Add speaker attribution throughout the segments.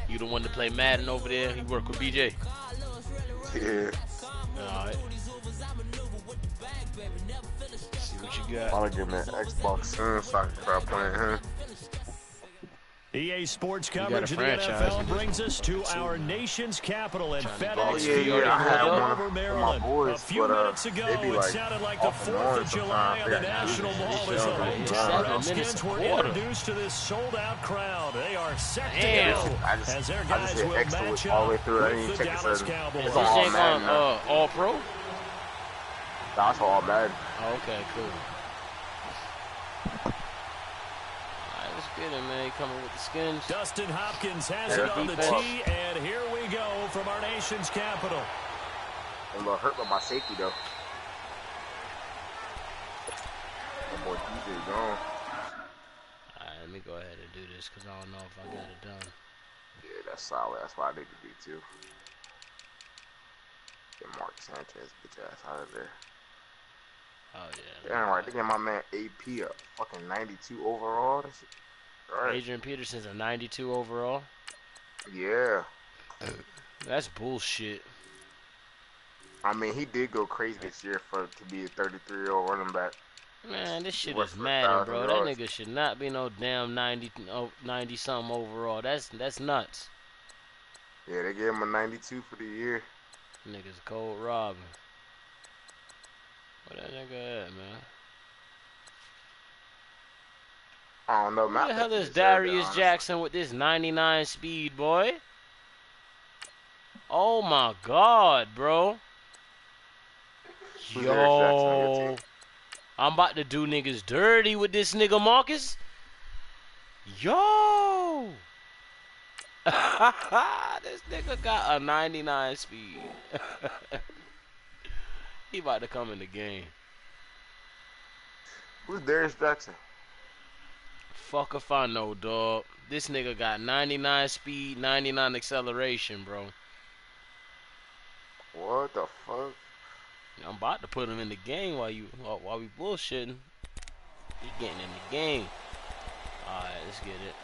Speaker 1: You the one to play Madden over there? You work with BJ?
Speaker 2: Yeah.
Speaker 1: Alright. See what you got.
Speaker 2: I'll give me an Xbox soon so I can start playing him.
Speaker 3: EA Sports coverage of the NFL brings us to our nation's capital in FedEx Field in Landover, Maryland. A few minutes ago, it sounded like the 4th of July on the National Mall as the hometown Redskins were introduced to this sold-out crowd. They are set to go as their guys will match up with the Dallas Cowboys.
Speaker 1: This ain't on All-Pro?
Speaker 2: That's all bad.
Speaker 1: Oh, okay, cool. Get him, man. Coming with the skins.
Speaker 3: Dustin Hopkins has it on the tee, and here we go from our nation's capital.
Speaker 2: I'm a little hurt by my safety, though. My boy DJ gone.
Speaker 1: Alright, let me go ahead and do this because I don't know if I got it done.
Speaker 2: Yeah, that's solid. That's what I need to do, too. Get Mark Sanchez, bitch ass out of there.
Speaker 1: Oh, yeah.
Speaker 2: Damn right. They get my man AP a fucking 92 overall. That's it. Right.
Speaker 1: Adrian Peterson's a 92 overall.
Speaker 2: Yeah.
Speaker 1: That's bullshit.
Speaker 2: I mean, he did go crazy this year to be a 33-year-old running back.
Speaker 1: Man, this shit is Madden, bro. That nigga should not be no damn 90-something overall. That's nuts.
Speaker 2: Yeah, they gave him a 92 for the year.
Speaker 1: Nigga's cold robbing. Where that nigga at, man?
Speaker 2: I don't know, man.
Speaker 1: Who the hell is Darius Jackson with this 99 speed, boy? Oh my God, bro. Yo. I'm about to do niggas dirty with this nigga Marcus. Yo. This nigga got a 99 speed. He about to come in the game.
Speaker 2: Who's Darius Jackson?
Speaker 1: Fuck if I know, dog. This nigga got 99 speed, 99 acceleration, bro.
Speaker 2: What the fuck?
Speaker 1: I'm about to put him in the game while we bullshitting. He getting in the game. Alright, let's get it.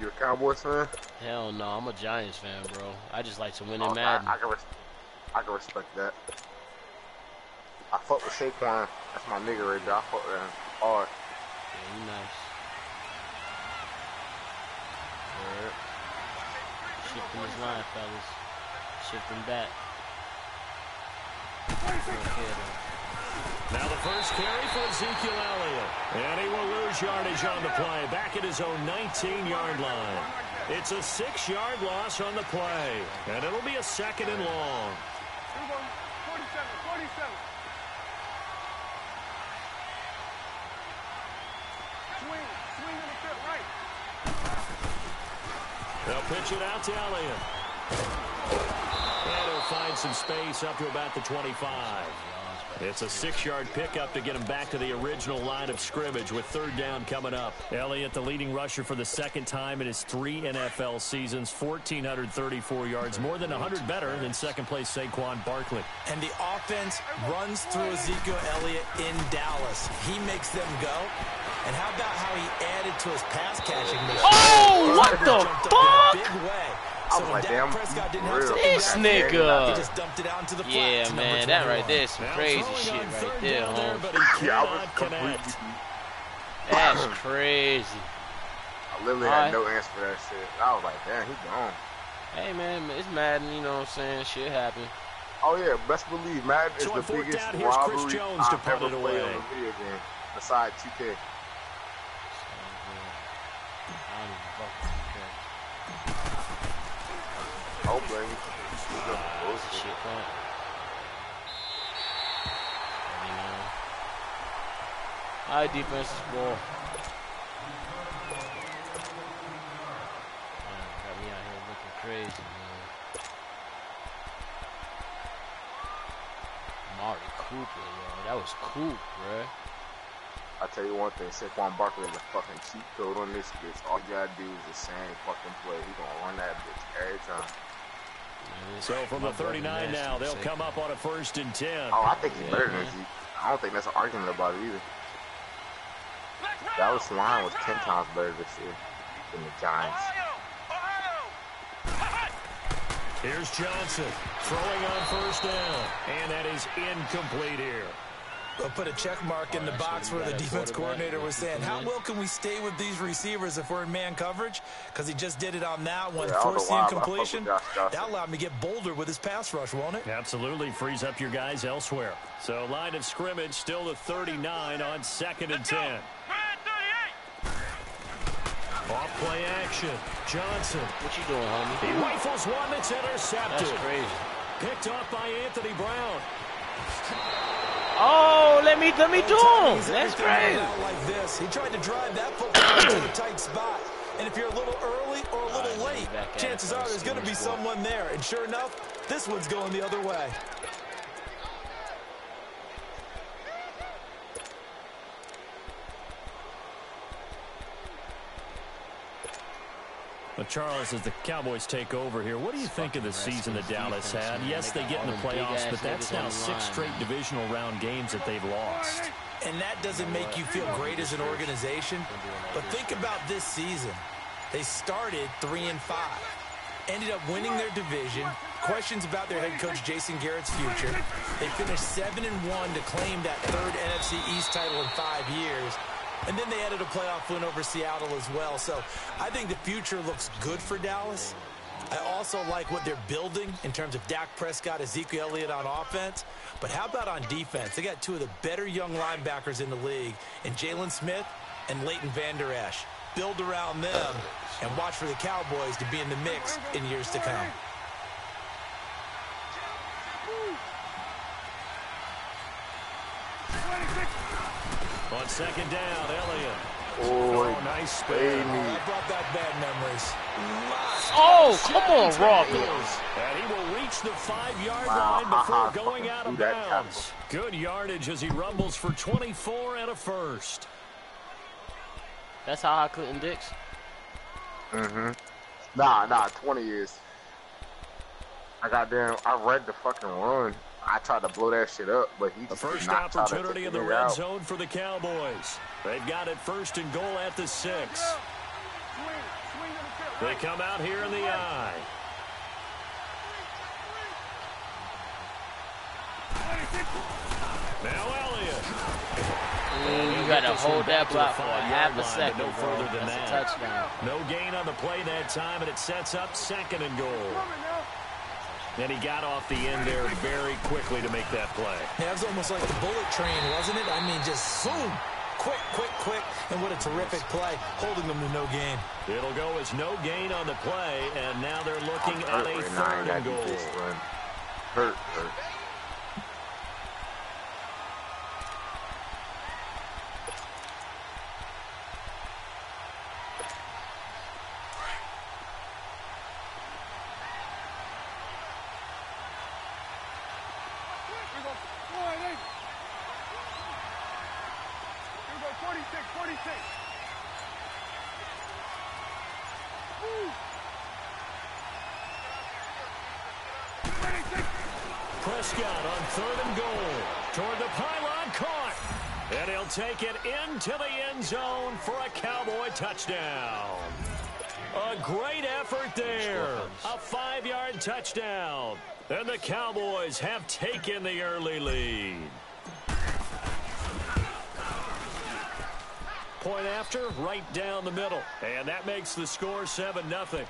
Speaker 2: You a Cowboys fan?
Speaker 1: Hell no, I'm a Giants fan, bro. I just like to win in Madden.
Speaker 2: I can respect that. I fuck with Saquon. That's my nigga right there. I fuck with him hard.
Speaker 1: Yeah, he nice. Word. Shifting his line, fellas. Shifting back.
Speaker 3: Now the first carry for Ezekiel Elliott. And he will lose yardage on the play. Back at his own 19-yard line. It's a 6-yard loss on the play. And it'll be a 2nd and long.
Speaker 4: 47. Swing in the fit, right.
Speaker 3: They'll pitch it out to Elliott. And he'll find some space up to about the 25. It's a 6-yard pickup to get him back to the original line of scrimmage with 3rd down coming up. Elliott, the leading rusher for the 2nd time in his 3 NFL seasons, 1,434 yards, more than 100 better than 2nd place Saquon Barkley.
Speaker 5: And the offense runs through Ezekiel Elliott in Dallas. He makes them go. And how about how he added to his pass catching mission?
Speaker 1: Oh, what the fuck?
Speaker 5: Big way.
Speaker 2: I was like, damn,
Speaker 1: this nigga.
Speaker 5: He just dumped it out into the flat.
Speaker 1: Yeah, man, that right there is some crazy shit right there, homie.
Speaker 2: Yeah, I was completely.
Speaker 1: That's crazy.
Speaker 2: I literally had no answer for that shit. I was like, damn, he gone.
Speaker 1: Hey, man, it's Madden, you know what I'm saying? Shit happen.
Speaker 2: Oh, yeah, best believe Madden is the biggest robbery
Speaker 3: Chris Jones to
Speaker 2: I've
Speaker 3: punt
Speaker 2: ever
Speaker 3: it
Speaker 2: played
Speaker 3: away.
Speaker 2: on a video game, besides 2K. Oh, baby.
Speaker 1: Shit, punt. High defensive ball. Got me out here looking crazy, man. Amari Cooper, yo. That was cool, bruh.
Speaker 2: I tell you one thing, Saquon Barkley is a fucking cheat code on this bitch. All you gotta do is the same fucking play. He gonna run that bitch every time.
Speaker 3: So from the 39 now, they'll come up on a 1st and 10.
Speaker 2: Oh, I think he's better than Zeke. I don't think that's an argument about it either. Dallas line was 10 times better this year than the Giants.
Speaker 3: Here's Johnson throwing on first down, and that is incomplete here.
Speaker 5: They'll put a check mark in the box where the defense coordinator was saying, how well can we stay with these receivers if we're in man coverage? Because he just did it on that one, forcing incompletion. That'll allow him to get bolder with his pass rush, won't it?
Speaker 3: Absolutely frees up your guys elsewhere. So line of scrimmage still the 39 on 2nd and 10. Off play action. Johnson.
Speaker 1: What you doing, homie?
Speaker 3: He rifles one that's intercepted.
Speaker 1: That's crazy.
Speaker 3: Picked off by Anthony Brown.
Speaker 1: Oh, let me do him. That's crazy.
Speaker 5: Like this. He tried to drive that football into a tight spot. And if you're a little early or a little late, chances are there's going to be someone there. And sure enough, this one's going the other way.
Speaker 3: Well, Charles, as the Cowboys take over here, what do you think of the season that Dallas had? Yes, they get in the playoffs, but that's now 6 straight divisional round games that they've lost.
Speaker 5: And that doesn't make you feel great as an organization. But think about this season. They started 3-5, ended up winning their division. Questions about their head coach, Jason Garrett's future. They finished 7-1 to claim that 3rd NFC East title in 5 years. And then they added a playoff win over Seattle as well. So I think the future looks good for Dallas. I also like what they're building in terms of Dak Prescott, Ezekiel Elliott on offense. But how about on defense? They got 2 of the better young linebackers in the league, in Jalen Smith and Leighton Vander Esch. Build around them and watch for the Cowboys to be in the mix in years to come.
Speaker 3: On 2nd down, Elliott.
Speaker 2: Oh,
Speaker 3: nice spin.
Speaker 5: That brought back bad memories.
Speaker 1: Oh, come on, Robert.
Speaker 3: And he will reach the 5-yard line before going out of bounds. Good yardage as he rumbles for 24 and a first.
Speaker 1: That's how I Clinton Dix.
Speaker 2: Nah, 20 years. I read the fucking run. I tried to blow that shit up, but he just
Speaker 3: the first
Speaker 2: not
Speaker 3: opportunity in the red zone for the Cowboys. They've got it 1st and goal at the 6. They come out here in the eye. Now Elliott.
Speaker 1: You got to hold that block for half a second.
Speaker 3: No further than
Speaker 1: That's
Speaker 3: that.
Speaker 1: a touchdown.
Speaker 3: No gain on the play that time, and it sets up 2nd and goal. And he got off the end there very quickly to make that play.
Speaker 5: Yeah, it was almost like the bullet train, wasn't it? I mean, just zoom. Quick. And what a terrific play, holding them to no gain.
Speaker 3: It'll go as no gain on the play, and now they're looking at a 3rd and goal.
Speaker 2: Hurt.
Speaker 3: Prescott on 3rd and goal. Toward the pylon, caught. And he'll take it into the end zone for a Cowboy touchdown. A great effort there. A 5-yard touchdown. And the Cowboys have taken the early lead. Point after, right down the middle. And that makes the score 7-0.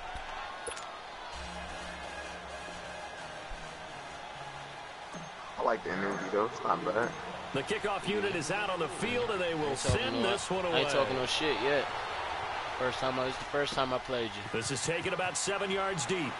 Speaker 2: I like the energy, though. It's not bad.
Speaker 3: The kickoff unit is out on the field, and they will send this one away.
Speaker 1: I ain't talking no shit yet. It's the first time I played you.
Speaker 3: This is taken about 7 yards deep.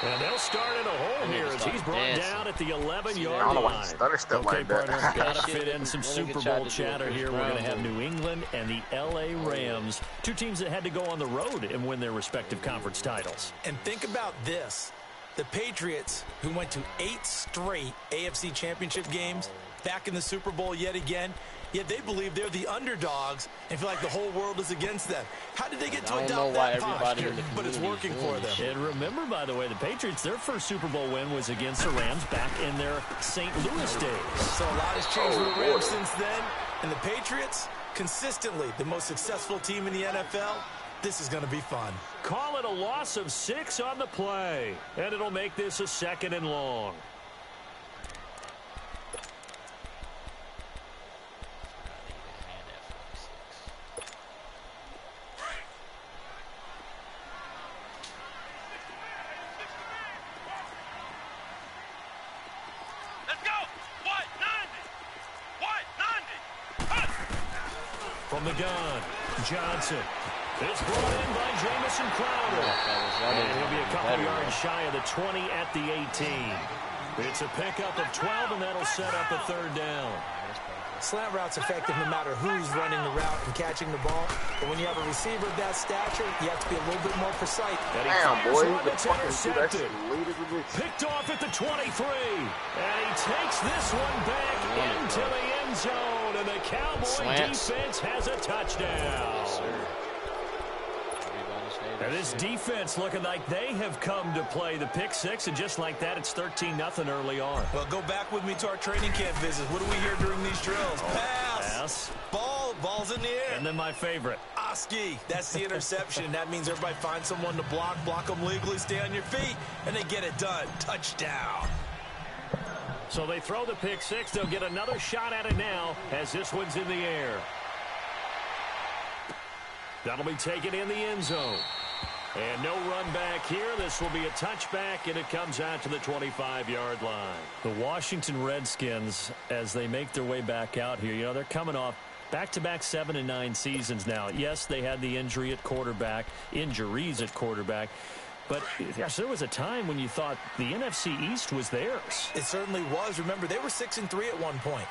Speaker 3: And they'll start in a hole here as he's brought down at the 11-yard line.
Speaker 2: Okay,
Speaker 3: partner, got to fit in some Super Bowl chatter here. We're going to have New England and the L.A. Rams, 2 teams that had to go on the road and win their respective conference titles.
Speaker 5: And think about this. The Patriots, who went to 8 straight AFC championship games, back in the Super Bowl yet again, yet they believe they're the underdogs and feel like the whole world is against them. How did they get to adopt that posture? But it's working for them.
Speaker 3: And remember, by the way, the Patriots, their first Super Bowl win was against the Rams back in their St. Louis days.
Speaker 5: So a lot has changed for the Rams since then. And the Patriots, consistently the most successful team in the NFL. This is going to be fun.
Speaker 3: Call it a loss of 6 on the play, and it'll make this a 2nd and long. From the gun, Johnson. It's brought in by Jamison Crowder. And he'll be a couple yards shy of the 20 at the 18. It's a pickup of 12, and that'll set up a 3rd down.
Speaker 5: Slant route's effective no matter who's running the route and catching the ball. But when you have a receiver of that stature, you have to be a little bit more precise.
Speaker 2: Damn, boy.
Speaker 3: That's intercepted. Picked off at the 23. And he takes this one back into the end zone. And the Cowboy defense has a touchdown.
Speaker 1: Yes, sir.
Speaker 3: And this defense looking like they have come to play the pick 6, and just like that, it's 13-0 early on.
Speaker 5: Well, go back with me to our training camp visits. What do we hear during these drills? Pass. Ball's in the air.
Speaker 3: And then my favorite.
Speaker 5: Oski. That's the interception. That means everybody finds someone to block them legally, stay on your feet, and they get it done. Touchdown.
Speaker 3: So they throw the pick 6. They'll get another shot at it now as this one's in the air. That'll be taken in the end zone. And no run back here. This will be a touchback, and it comes out to the 25-yard line. The Washington Redskins, as they make their way back out here, you know, they're coming off back-to-back 7 and 9 seasons now. Yes, they had the injuries at quarterback. But, gosh, there was a time when you thought the NFC East was theirs.
Speaker 5: It certainly was. Remember, they were 6-3 at one point.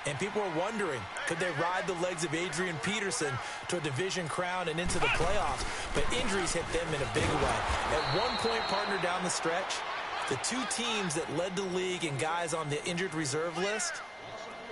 Speaker 5: And people were wondering, could they ride the legs of Adrian Peterson to a division crown and into the playoffs? But injuries hit them in a big way. At one point, partner, down the stretch, the 2 teams that led the league and guys on the injured reserve list,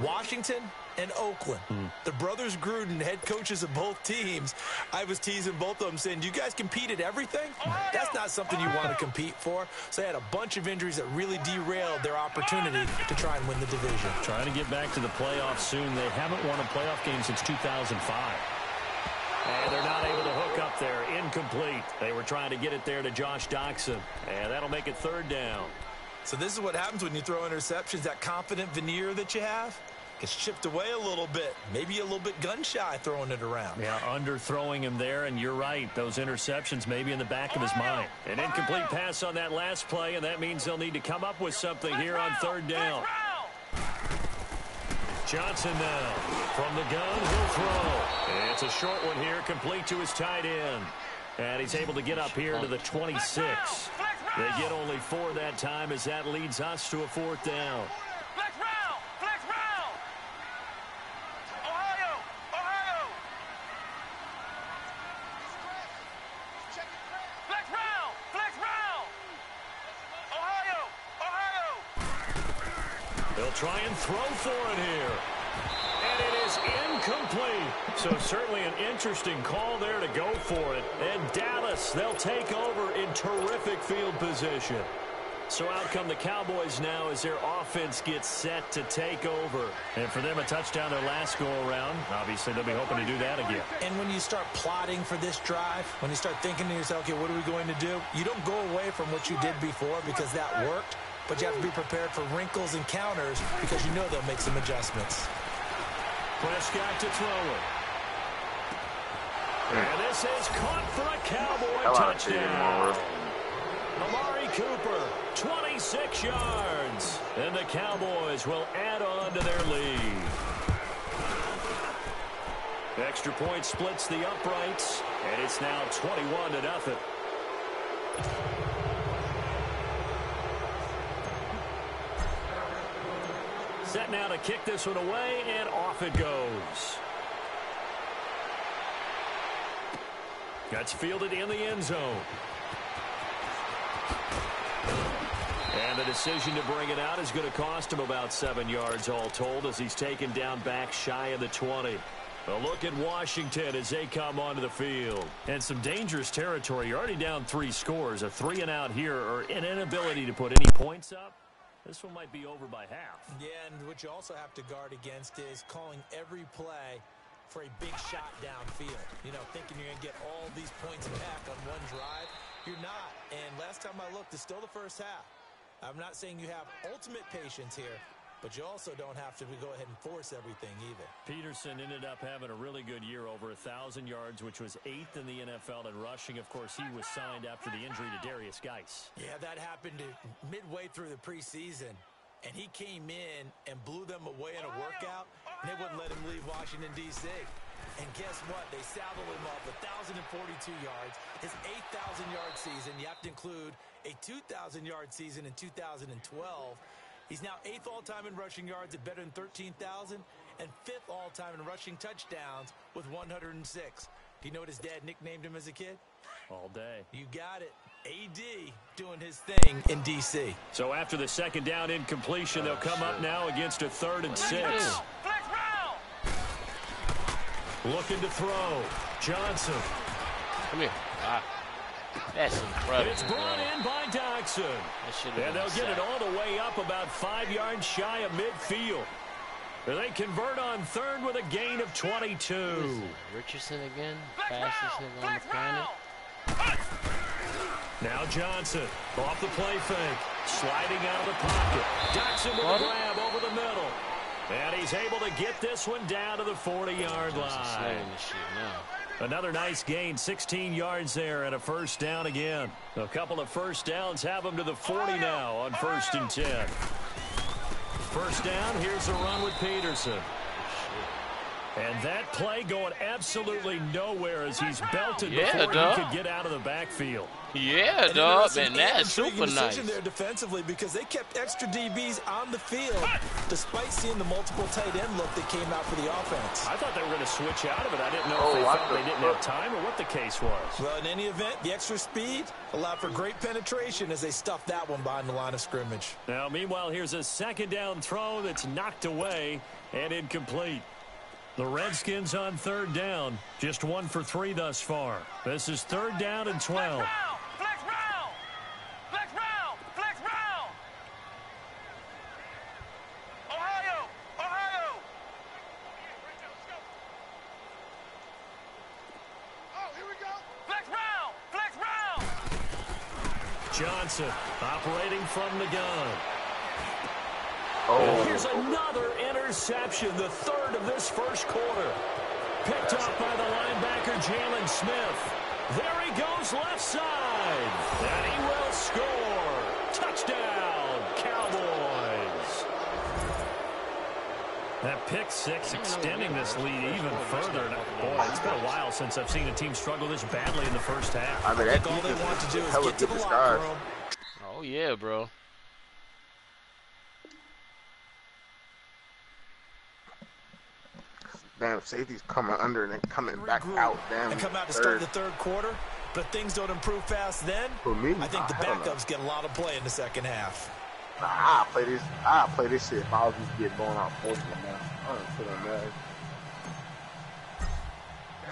Speaker 5: Washington and Oakland. The brothers Gruden, head coaches of both teams, I was teasing both of them saying, do you guys compete at everything? That's not something you want to compete for. So they had a bunch of injuries that really derailed their opportunity to try and win the division.
Speaker 3: Trying to get back to the playoffs soon. They haven't won a playoff game since 2005. And they're not able to hook up there. Incomplete. They were trying to get it there to Josh Doxson. And that'll make it 3rd down.
Speaker 5: So this is what happens when you throw interceptions. That confident veneer that you have gets chipped away a little bit. Maybe a little bit gun-shy throwing it around.
Speaker 3: Yeah, underthrowing him there, and you're right. Those interceptions may be in the back of his mind. An incomplete pass on that last play, and that means they'll need to come up with something here on 3rd down. Johnson now. From the gun, he'll throw. And it's a short one here, complete to his tight end. And he's able to get up here to the 26. They get only 4 that time as that leads us to a 4th down. They'll try and throw for it here. And it is incomplete. So certainly an interesting call there to go for it. And Dallas, they'll take over in terrific field position. So out come the Cowboys now as their offense gets set to take over. And for them, a touchdown their last go-around. Obviously, they'll be hoping to do that again.
Speaker 5: And when you start plotting for this drive, when you start thinking to yourself, okay, what are we going to do? You don't go away from what you did before because that worked. But you have to be prepared for wrinkles and counters because you know they'll make some adjustments.
Speaker 3: Prescott to throw it. And this is caught for a Cowboy touchdown. Amari Cooper, 26 yards. And the Cowboys will add on to their lead. Extra point splits the uprights. And it's now 21-0. Set now to kick this one away, and off it goes. That's fielded in the end zone. And the decision to bring it out is going to cost him about 7 yards all told as he's taken down back shy of the 20. A look at Washington as they come onto the field. And some dangerous territory. You're already down 3 scores. A 3-and-out here or an inability to put any points up. This one might be over by half.
Speaker 5: Yeah, and what you also have to guard against is calling every play for a big shot downfield. You know, thinking you're going to get all these points back on one drive. You're not. And last time I looked, it's still the first half. I'm not saying you have ultimate patience here, but you also don't have to go ahead and force everything either.
Speaker 3: Peterson ended up having a really good year, over 1,000 yards, which was 8th in the NFL in rushing. Of course, he was signed after the injury to Darius Geis.
Speaker 5: Yeah, that happened midway through the preseason, and he came in and blew them away in a workout, and they wouldn't let him leave Washington, D.C. And guess what? They saddled him up 1,042 yards, his 8,000-yard season. You have to include a 2,000-yard season in 2012. He's now 8th all-time in rushing yards at better than 13,000 and 5th all-time in rushing touchdowns with 106. Do you know what his dad nicknamed him as a kid?
Speaker 3: All day.
Speaker 5: You got it. AD doing his thing in D.C.
Speaker 3: So after the second down incompletion, they'll come up now against a 3rd and 6. Looking to throw. Johnson.
Speaker 1: Come here. That's incredible.
Speaker 3: It's brought in by Doxson. And they'll get it all the way up about 5 yards shy of midfield. They convert on 3rd with a gain of 22.
Speaker 1: Richardson again. Fastest nigga on the planet.
Speaker 3: Now Johnson off the play fake. Sliding out of the pocket. Doxson with a grab over the middle. And he's able to get this one down to the 40-yard line. Another nice gain, 16 yards there, and a first down again. A couple of first downs have them to the 40 now on 1st and 10. First down, here's a run with Peterson. And that play going absolutely nowhere as he's belted before he could get out of the backfield.
Speaker 1: Yeah, dog, man, that's super nice.
Speaker 5: There defensively because they kept extra DBs on the field despite seeing the multiple tight end look that came out for the offense.
Speaker 3: I thought they were going to switch out of it. I didn't know if they thought they didn't have time or what the case was.
Speaker 5: Well, in any event, the extra speed allowed for great penetration as they stuffed that one behind the line of scrimmage.
Speaker 3: Now, meanwhile, here's a second down throw that's knocked away and incomplete. The Redskins on 3rd down, just 1 for 3 thus far. This is 3rd down and 12.
Speaker 4: Flex round! Flex round! Flex round! Ohio! Ohio! Oh, here we go! Flex round! Flex round!
Speaker 3: Johnson operating from the gun.
Speaker 2: Oh.
Speaker 3: Here's another interception, the 3rd of this first quarter. Picked off by the linebacker, Jalen Smith. There he goes left side. And he will score. Touchdown, Cowboys. That pick six extending this lead even further. Boy, it's been a while since I've seen a team struggle this badly in the first half.
Speaker 2: I mean,
Speaker 5: I think all they want to do is get to the locker room.
Speaker 1: Oh, yeah, bro.
Speaker 2: Damn, safety's coming under and then coming back out. Damn,
Speaker 5: and come out to start the 3rd quarter, but things don't improve fast then.
Speaker 2: For me,
Speaker 5: I think the backups get a lot of play in the second half.
Speaker 2: Nah, I'll play this shit if I was just getting blown out 40, man. I don't put on that.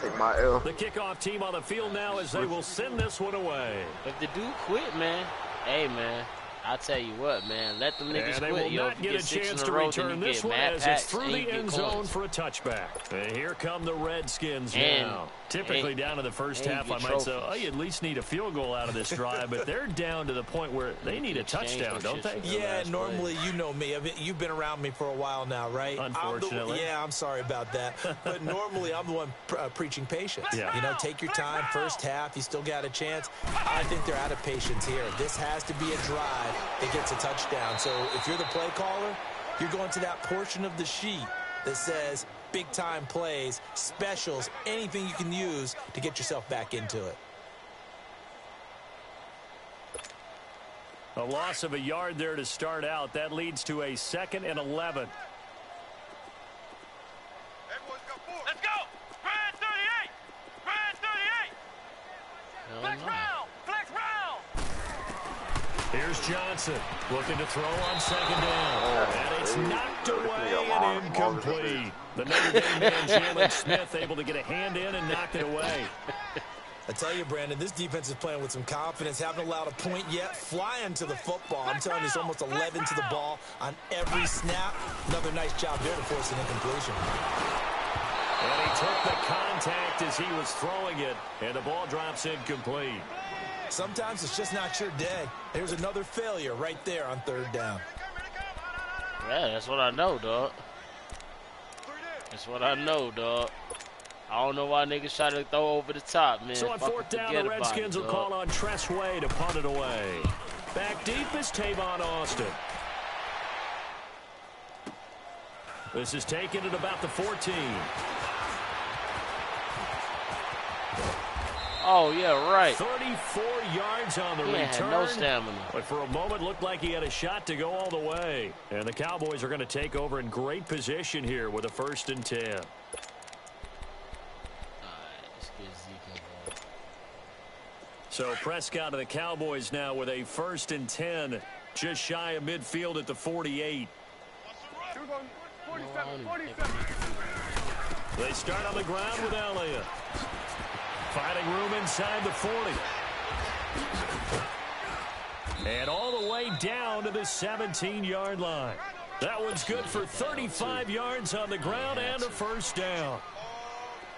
Speaker 2: Take my L.
Speaker 3: The kickoff team on the field now as they will send this one away.
Speaker 1: If the dude quit, man, hey, man, I'll tell you what, man, let them niggas
Speaker 3: quit.
Speaker 1: Will
Speaker 3: yo,
Speaker 1: not
Speaker 3: get a chance to return this one as it's through the end zone for a touchback. And here come the Redskins now. Typically down to the first half, I might say, oh, you at least need a field goal out of this drive, but they're down to the point where they need a touchdown, don't they?
Speaker 5: Yeah, normally, you know me. I mean, you've been around me for a while now, right?
Speaker 3: Unfortunately.
Speaker 5: I'm sorry about that. But normally, I'm the one preaching patience. Yeah. You know, take your time. First half, you still got a chance. I think they're out of patience here. This has to be a drive that gets a touchdown. So if you're the play caller, you're going to that portion of the sheet that says big-time plays, specials, anything you can use to get yourself back into it.
Speaker 3: A loss of a yard there to start out. That leads to a 2nd and 11.
Speaker 4: Let's go! Grand 38! Grand 38! Flex round! Flex round!
Speaker 3: Here's Johnson looking to throw on 2nd down. And it's knocked away and incomplete. The Notre Dame man, Jalen Smith, able to get a hand in and knocked it away.
Speaker 5: I tell you, Brandon, this defense is playing with some confidence. Haven't allowed a point yet. Flying to the football. I'm telling you, it's almost 11 to the ball on every snap. Another nice job there to force an incompletion.
Speaker 3: And he took the contact as he was throwing it, and the ball drops incomplete.
Speaker 5: Sometimes it's just not your day. There's another failure right there on third down.
Speaker 1: Yeah, that's what I know, dog. That's what I know, dog. I don't know why niggas try to throw over the top, man.
Speaker 3: So on fourth down, the Redskins will call on Tress Way to punt it away. Back deep is Tavon Austin. This is taken at about the 14.
Speaker 1: Oh, yeah, right.
Speaker 3: 34 yards on the return.
Speaker 1: Had no stamina.
Speaker 3: But for a moment, looked like he had a shot to go all the way. And the Cowboys are going to take over in great position here with a 1st and 10. So Prescott of the Cowboys now with a 1st and 10, just shy of midfield at the 48. They start on the ground with Elliott. Finding room inside the 40. And all the way down to the 17-yard line. That one's good for 35 yards on the ground and a 1st down.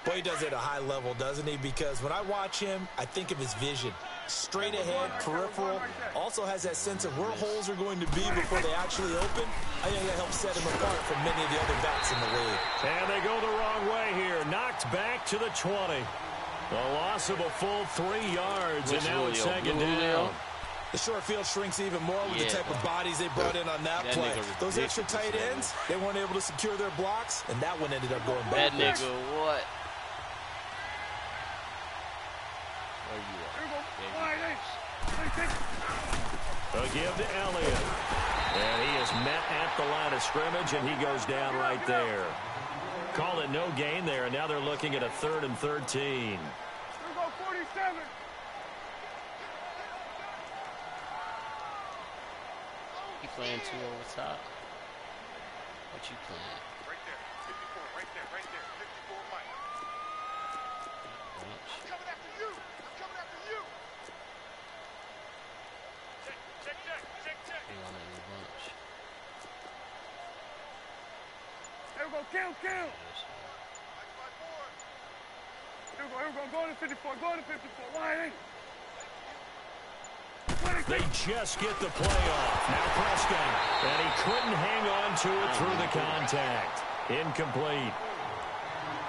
Speaker 5: Boy, he does it at a high level, doesn't he? Because when I watch him, I think of his vision. Straight ahead, peripheral. Also has that sense of where holes are going to be before they actually open. I think that helps set him apart from many of the other backs in the league.
Speaker 3: And they go the wrong way here. Knocked back to the 20. The loss of a full 3 yards, and now it's 2nd down.
Speaker 5: The short field shrinks even more with the type of bodies they brought in on that play. Those extra tight ends, they weren't able to secure their blocks, and that one ended up going back.
Speaker 1: That nigga, what?
Speaker 3: A give to Elliott. And he is met at the line of scrimmage, and he goes down right there. Call it no gain there, and now they're looking at a 3rd and 13.
Speaker 1: You playing 2 over top? What you playing?
Speaker 4: Right there, 54, right there, 54 Mike. I'm coming after you. Check.
Speaker 1: They want a bunch.
Speaker 4: Here we go, kill. Here we go, go to 54, wide.
Speaker 3: They just get the play off. Now Prescott. And he couldn't hang on to it through the contact. Incomplete.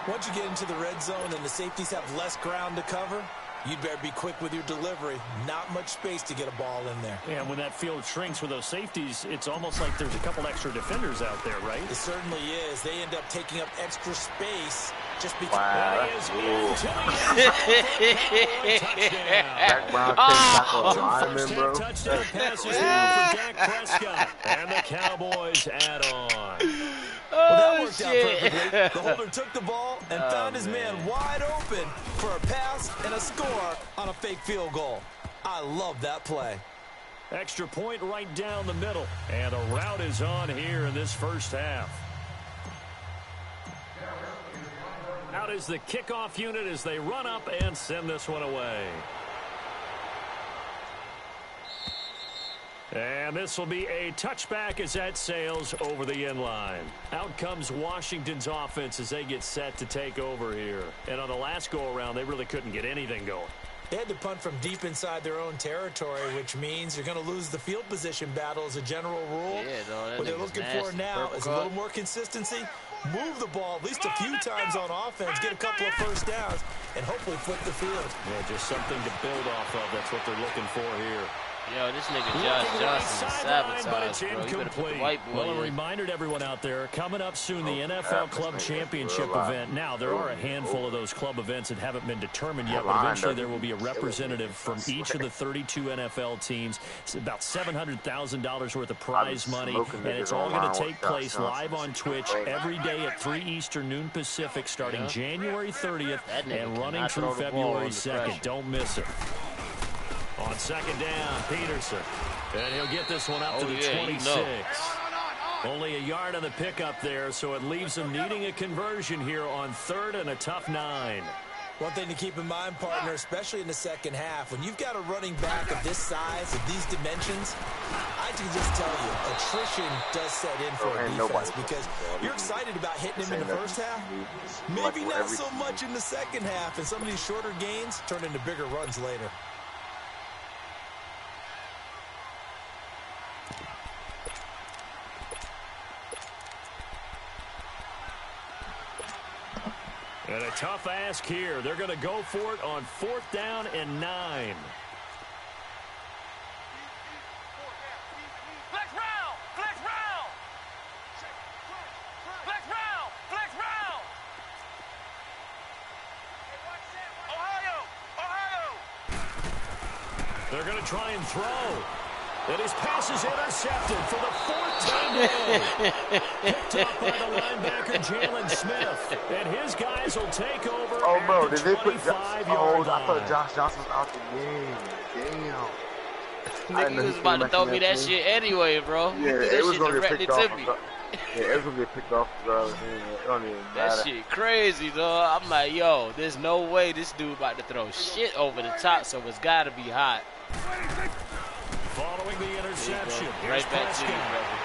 Speaker 5: Once you get into the red zone and the safeties have less ground to cover, you'd better be quick with your delivery. Not much space to get a ball in there.
Speaker 3: And when that field shrinks with those safeties, it's almost like there's a couple extra defenders out there, right?
Speaker 5: It certainly is. They end up taking up extra space just because.
Speaker 3: That is
Speaker 2: Dak Brown can't tackle a lineman, bro.
Speaker 3: Touchdown passes now for Dak Prescott. And the Cowboys add on.
Speaker 5: Well, that worked out perfectly. The holder took the ball and found his man wide open for a pass and a score on a fake field goal. I love that play.
Speaker 3: Extra point right down the middle. And a rout is on here in this 1st half. Out is the kickoff unit as they run up and send this one away. And this will be a touchback as that sails over the end line. Out comes Washington's offense as they get set to take over here. And on the last go-around, they really couldn't get anything going.
Speaker 5: They had to punt from deep inside their own territory, which means you're going to lose the field position battle as a general rule. What they're looking for now is a little more consistency. Move the ball at least a few times on offense, get a couple of 1st downs, and hopefully flip the field.
Speaker 3: Yeah, just something to build off of. That's what they're looking for here.
Speaker 1: Yo, this nigga Josh Johnson is sabotaged,
Speaker 3: but it's
Speaker 1: bro.
Speaker 3: incomplete.
Speaker 1: Well,
Speaker 3: a reminder to everyone out there, coming up soon, the NFL Club Championship event. Now, there are a handful of those club events that haven't been determined yet, but eventually there will be a representative from each of the 32 NFL teams. It's about $700,000 worth of prize money, and it's all going to take place live on Twitch every day at 3 Eastern, noon Pacific, starting January 30th and running through February 2nd. Don't miss it. On 2nd down, Peterson. And he'll get this one up to the 26. Only a yard on the pickup there, so it leaves them needing a conversion here on 3rd and a tough 9.
Speaker 5: One thing to keep in mind, partner, especially in the second half, when you've got a running back of this size, of these dimensions, I can just tell you, attrition does set in for a defense because you're excited about hitting him in the first half. Maybe not so much in the second half, and some of these shorter gains turn into bigger runs later.
Speaker 3: And a tough ask here. They're going to go for it on 4th down and 9.
Speaker 4: Flex round! Flex round! Flex round! Flex round! Ohio! Ohio!
Speaker 3: They're going to try and throw. And his pass is intercepted for the 4th time down. Picked up by the linebacker, Jalen Smith. And his guys will take over
Speaker 2: Oh, bro,
Speaker 3: at the
Speaker 2: did they put
Speaker 3: 25-yard
Speaker 2: I thought
Speaker 3: line.
Speaker 2: Josh Johnson was out the game. Damn.
Speaker 1: Nigga was about to throw me that shit anyway, bro.
Speaker 2: Yeah,
Speaker 1: that
Speaker 2: it was
Speaker 1: shit
Speaker 2: going to get
Speaker 1: directly
Speaker 2: picked off.
Speaker 1: to me.
Speaker 2: Yeah, it was going to get picked off. It don't even
Speaker 1: That
Speaker 2: matter.
Speaker 1: shit crazy, dog. I'm like, yo, there's no way this dude about to throw shit over the top, so it's got to be hot.
Speaker 3: Following the interception.
Speaker 1: Right back to you,
Speaker 3: Prescott.
Speaker 1: brother.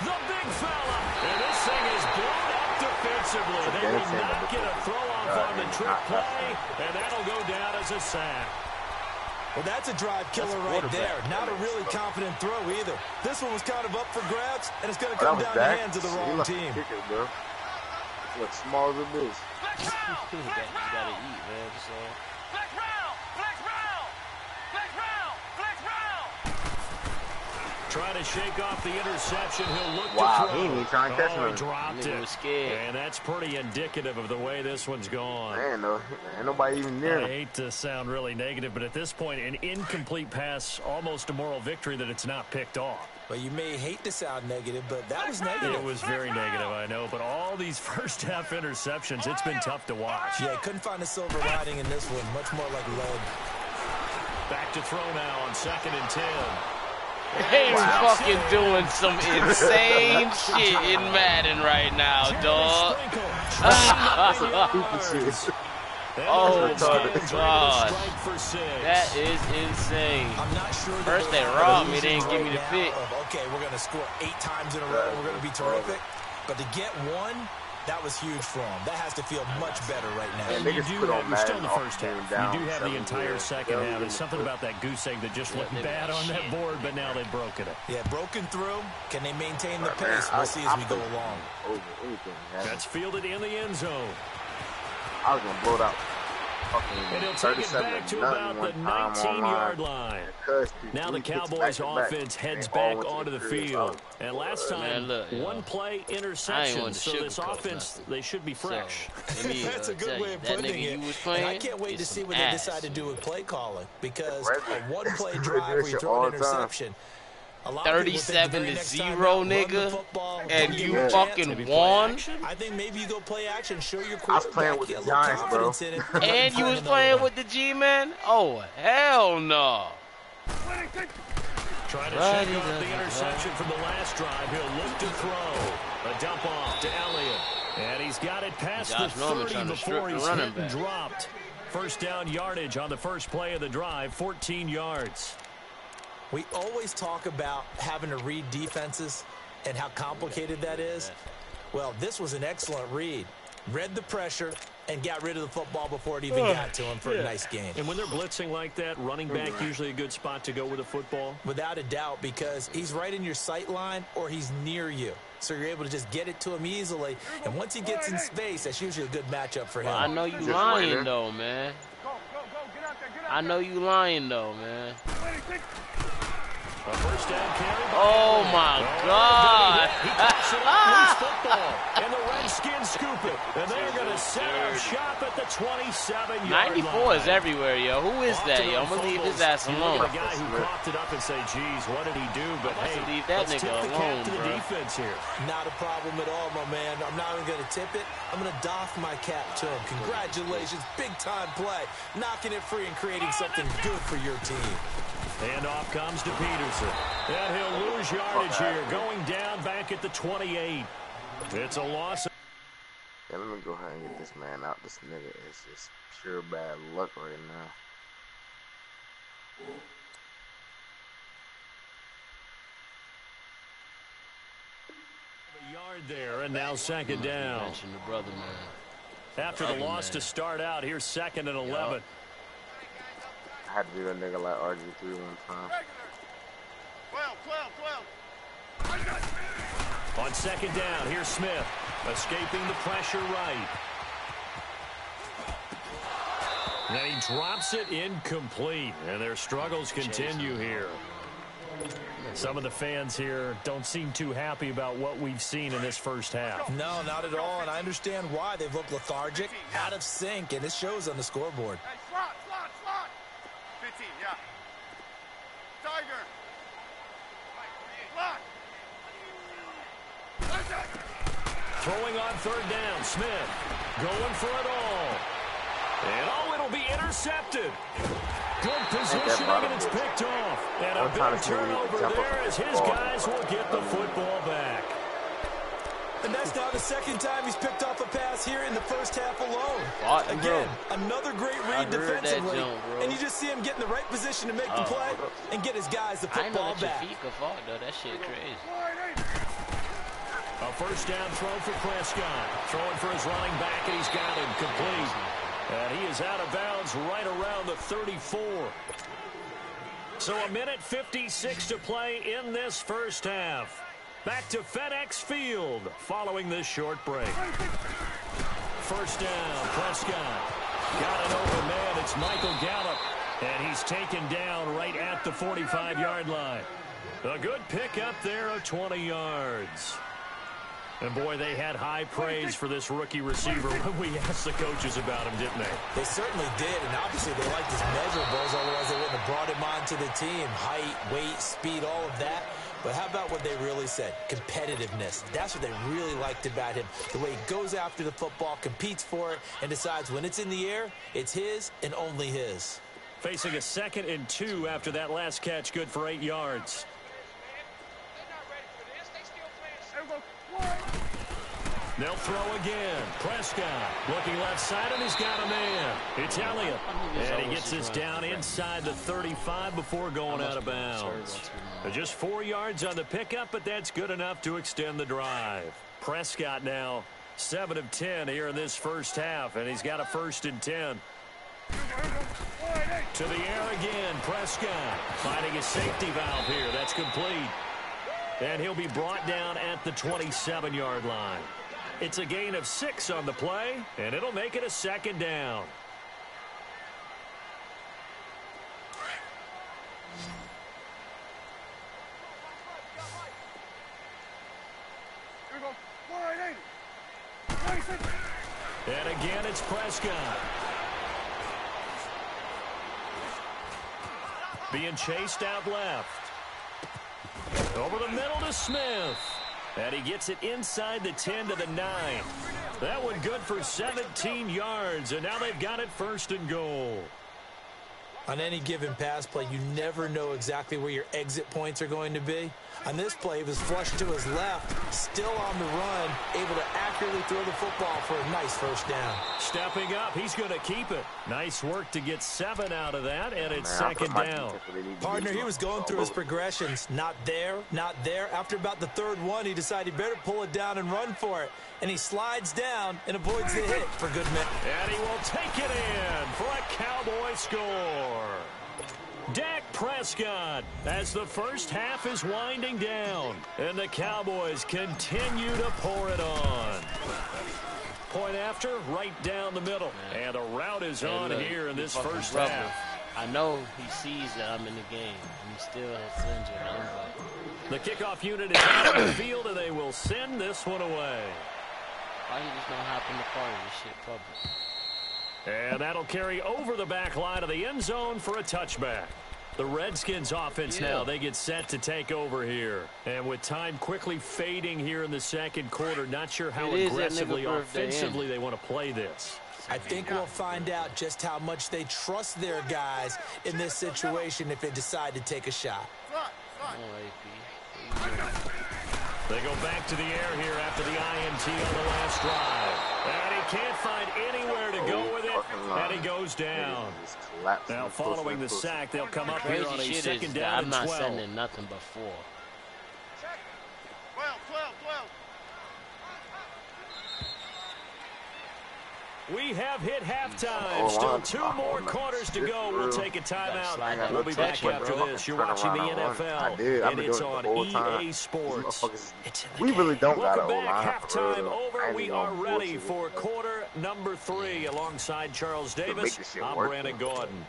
Speaker 3: The big fella. And this thing is blown up defensively. They will not get a throw-off on the trick play, and that'll go down as a sack.
Speaker 5: Well, that's a drive killer right there. Not a really confident throw either. This one was kind of up for grabs, and it's going to come down the hands of the wrong team.
Speaker 2: Kicker, bro. It looks small as a bitch.
Speaker 1: You gotta eat, man. So.
Speaker 4: Flex round! Flex round! Flex round! Flex round!
Speaker 3: Trying to shake off the interception. He'll look
Speaker 2: Wow,
Speaker 3: to
Speaker 2: he
Speaker 3: throw.
Speaker 2: ain't even trying to catch
Speaker 3: He
Speaker 2: him.
Speaker 3: dropped
Speaker 1: Nigga
Speaker 3: it.
Speaker 1: was scared.
Speaker 3: And that's pretty indicative of the way this one's gone.
Speaker 2: Man, no, ain't nobody even near
Speaker 3: I
Speaker 2: him.
Speaker 3: hate to sound really negative, but at this point, an incomplete pass, almost a moral victory that it's not picked off.
Speaker 5: Well, you may hate to sound negative, but that was negative.
Speaker 3: It was very negative, I know, but all these first-half interceptions, it's been tough to watch.
Speaker 5: Yeah, couldn't find a silver lining in this one. Much more like lead.
Speaker 3: Back to throw now on 2nd and 10.
Speaker 1: They fucking doing some insane shit in Madden right now, dog.
Speaker 2: Stupid shit.
Speaker 1: Oh my god, that is insane.
Speaker 5: I'm not sure
Speaker 1: First they robbed me, they didn't give me the pick.
Speaker 5: Okay, we're going to score 8 times in a row. We're going to be terrific. But to get one, that was huge for him. That has to feel much better right now.
Speaker 2: And
Speaker 3: You
Speaker 2: niggas
Speaker 3: do
Speaker 2: put on
Speaker 3: have, you're still in the
Speaker 2: Madden
Speaker 3: first
Speaker 2: off,
Speaker 3: half.
Speaker 2: down,
Speaker 3: You do have the
Speaker 2: 7-0.
Speaker 3: entire second
Speaker 2: Yeah,
Speaker 3: half. There's something about that goose egg that just looked
Speaker 1: they
Speaker 3: bad
Speaker 1: got
Speaker 3: on that
Speaker 1: shit.
Speaker 3: board, but now they've broken it.
Speaker 5: Yeah, broken through. Can they maintain the
Speaker 2: Man,
Speaker 5: pace? We'll see as we go
Speaker 2: put
Speaker 5: along.
Speaker 2: Over anything, man.
Speaker 3: That's fielded in the end zone.
Speaker 2: I was gonna blow it out.
Speaker 3: And he'll take it back to about the 19-yard line. Now the Cowboys offense heads back onto the field. And last time, one play interception. So this offense, they should be fresh.
Speaker 1: So,
Speaker 5: That's a good way of putting it. And I can't wait to see what they decide to do with play calling. Because a one-play drive where you throw an interception,
Speaker 1: 37-0, nigga, and you fucking won.
Speaker 5: I think maybe you go play action, show your
Speaker 2: I was playing
Speaker 5: quarterback,
Speaker 2: with
Speaker 5: get
Speaker 2: the
Speaker 5: a little
Speaker 2: Giants, bro.
Speaker 5: confidence in it.
Speaker 1: And you was playing with the G-Man? Oh, hell no.
Speaker 3: Trying to shake off the interception from the last drive. He'll look to throw. A dump off to Elliott. And he's got it past the 30 before he's hit and dropped. First down yardage on the first play of the drive, 14 yards.
Speaker 5: We always talk about having to read defenses and how complicated that is. Well, this was an excellent read. Read the pressure and got rid of the football before it even got to him for a nice game.
Speaker 3: And when they're blitzing like that, running back usually a good spot to go with the football?
Speaker 5: Without a doubt, because he's right in your sight line or he's near you. So you're able to just get it to him easily. And once he gets in space, that's usually a good matchup for him.
Speaker 1: I know you lying, though, man. I know you lying, though, man.
Speaker 3: A first down carry.
Speaker 1: Oh, my God.
Speaker 3: He takes it up, loose football. And the Redskins scoop it. And they're going to set up shop at the 27-yard line.
Speaker 1: 94 is everywhere, yo. Who is that, yo? I'm going to leave his ass alone.
Speaker 3: The guy who coughed it up and say, geez, what did he do? But hey,
Speaker 1: leave that
Speaker 3: let's
Speaker 1: nigga
Speaker 3: tip the
Speaker 1: alone,
Speaker 3: cap to the
Speaker 1: bro.
Speaker 3: defense here.
Speaker 5: Not a problem at all, my man. I'm not even going to tip it. I'm going to doff my cap to him. Congratulations. Big-time play. Knocking it free and creating something good for your team.
Speaker 3: And off comes to Peterson. And he'll lose yardage here, going down back at the 28. It's a loss.
Speaker 2: Yeah, let me go ahead and get this man out. This nigga is just pure bad luck right now.
Speaker 3: A yard there, and now second down.
Speaker 1: Mention the brother, man.
Speaker 3: After the loss to start out, here's 2nd and 11.
Speaker 2: I had to do that nigga like RG3 one time.
Speaker 4: 12.
Speaker 3: On second down, here's Smith, escaping the pressure right. Then he drops it incomplete, and their struggles continue here. Some of the fans here don't seem too happy about what we've seen in this first half.
Speaker 5: No, not at all, and I understand why. They've looked lethargic, out of sync, and it shows on the scoreboard.
Speaker 4: Hey, slot. 15, yeah. Tiger. Slot.
Speaker 3: Throwing on third down, Smith going for it all. And it'll be intercepted. Good positioning, and it's picked off. And a big turnover there as his guys will get the football back.
Speaker 5: And that's now the second time he's picked off a pass here in the first half alone. Again, another great read defensively. And you just see him get in the right position to make the play and get his guys the football back.
Speaker 1: I know that your feet could fall, though. That shit crazy.
Speaker 3: A first down throw for Prescott. Throwing for his running back, and he's got him complete. And he is out of bounds right around the 34. So a minute 56 to play in this first half. Back to FedEx Field following this short break. First down, Prescott. Got it over man. It's Michael Gallup. And he's taken down right at the 45-yard line. A good pickup there of 20 yards. And, boy, they had high praise for this rookie receiver when we asked the coaches about him, didn't they?
Speaker 5: They certainly did, and obviously they liked his measurables, otherwise they wouldn't have brought him onto the team. Height, weight, speed, all of that. But how about what they really said? Competitiveness. That's what they really liked about him. The way he goes after the football, competes for it, and decides when it's in the air, it's his and only his.
Speaker 3: Facing a 2nd and 2 after that last catch, good for 8 yards. They'll throw again. Prescott looking left side, and he's got a man. It's Elliott. And he gets this down inside the 35 before going out of bounds. Just 4 yards on the pickup, but that's good enough to extend the drive. Prescott now 7 of 10 here in this first half, and he's got a 1st and 10. To the air again, Prescott finding a safety valve here. That's complete. And he'll be brought down at the 27-yard line. It's a gain of 6 on the play, and it'll make it a 2nd down. And again, it's Prescott. Being chased out left. Over the middle to Smith. And he gets it inside the 10 to the 9. That one good for 17 yards, and now they've got it 1st and goal.
Speaker 5: On any given pass play, you never know exactly where your exit points are going to be. On this play, he was flushed to his left, still on the run, able to accurately throw the football for a nice 1st down.
Speaker 3: Stepping up, he's going to keep it. Nice work to get 7 out of that, and it's 2nd down.
Speaker 5: Partner, he was going through his progressions. Not there, not there. After about the 3rd one, he decided he better pull it down and run for it. And he slides down and avoids the hit for good measure.
Speaker 3: And he will take it in for a Cowboy score. Dak Prescott as the first half is winding down. And the Cowboys continue to pour it on. Point after, right down the middle. And a route is on here in this first half.
Speaker 1: I know he sees that I'm in the game. And he still has injured.
Speaker 3: The kickoff unit is out on the field, and they will send this one away.
Speaker 1: Why you just gonna hop in the car and this shit public?
Speaker 3: And that'll carry over the back line of the end zone for a touchback. The Redskins offense now, they get set to take over here. And with time quickly fading here in the 2nd quarter, not sure how aggressively, offensively they want to play this.
Speaker 5: I think we'll find out just how much they trust their guys in this situation if they decide to take a shot.
Speaker 3: They go back to the air here after the INT. PAT on the last drive. And he can't find anywhere to go with it, and he goes down. Now, following the sack, they'll come up here on a second down and 12.
Speaker 1: I'm not sending nothing before.
Speaker 4: 12.
Speaker 3: We have hit halftime. Still 2 more quarters to go. We'll take a timeout. We'll be back after this. You're watching the NFL, and it's on EA Sports.
Speaker 2: We really don't got an
Speaker 3: Welcome back. Halftime over. We are ready for quarter number 3. Alongside Charles Davis, I'm Brandon Gordon.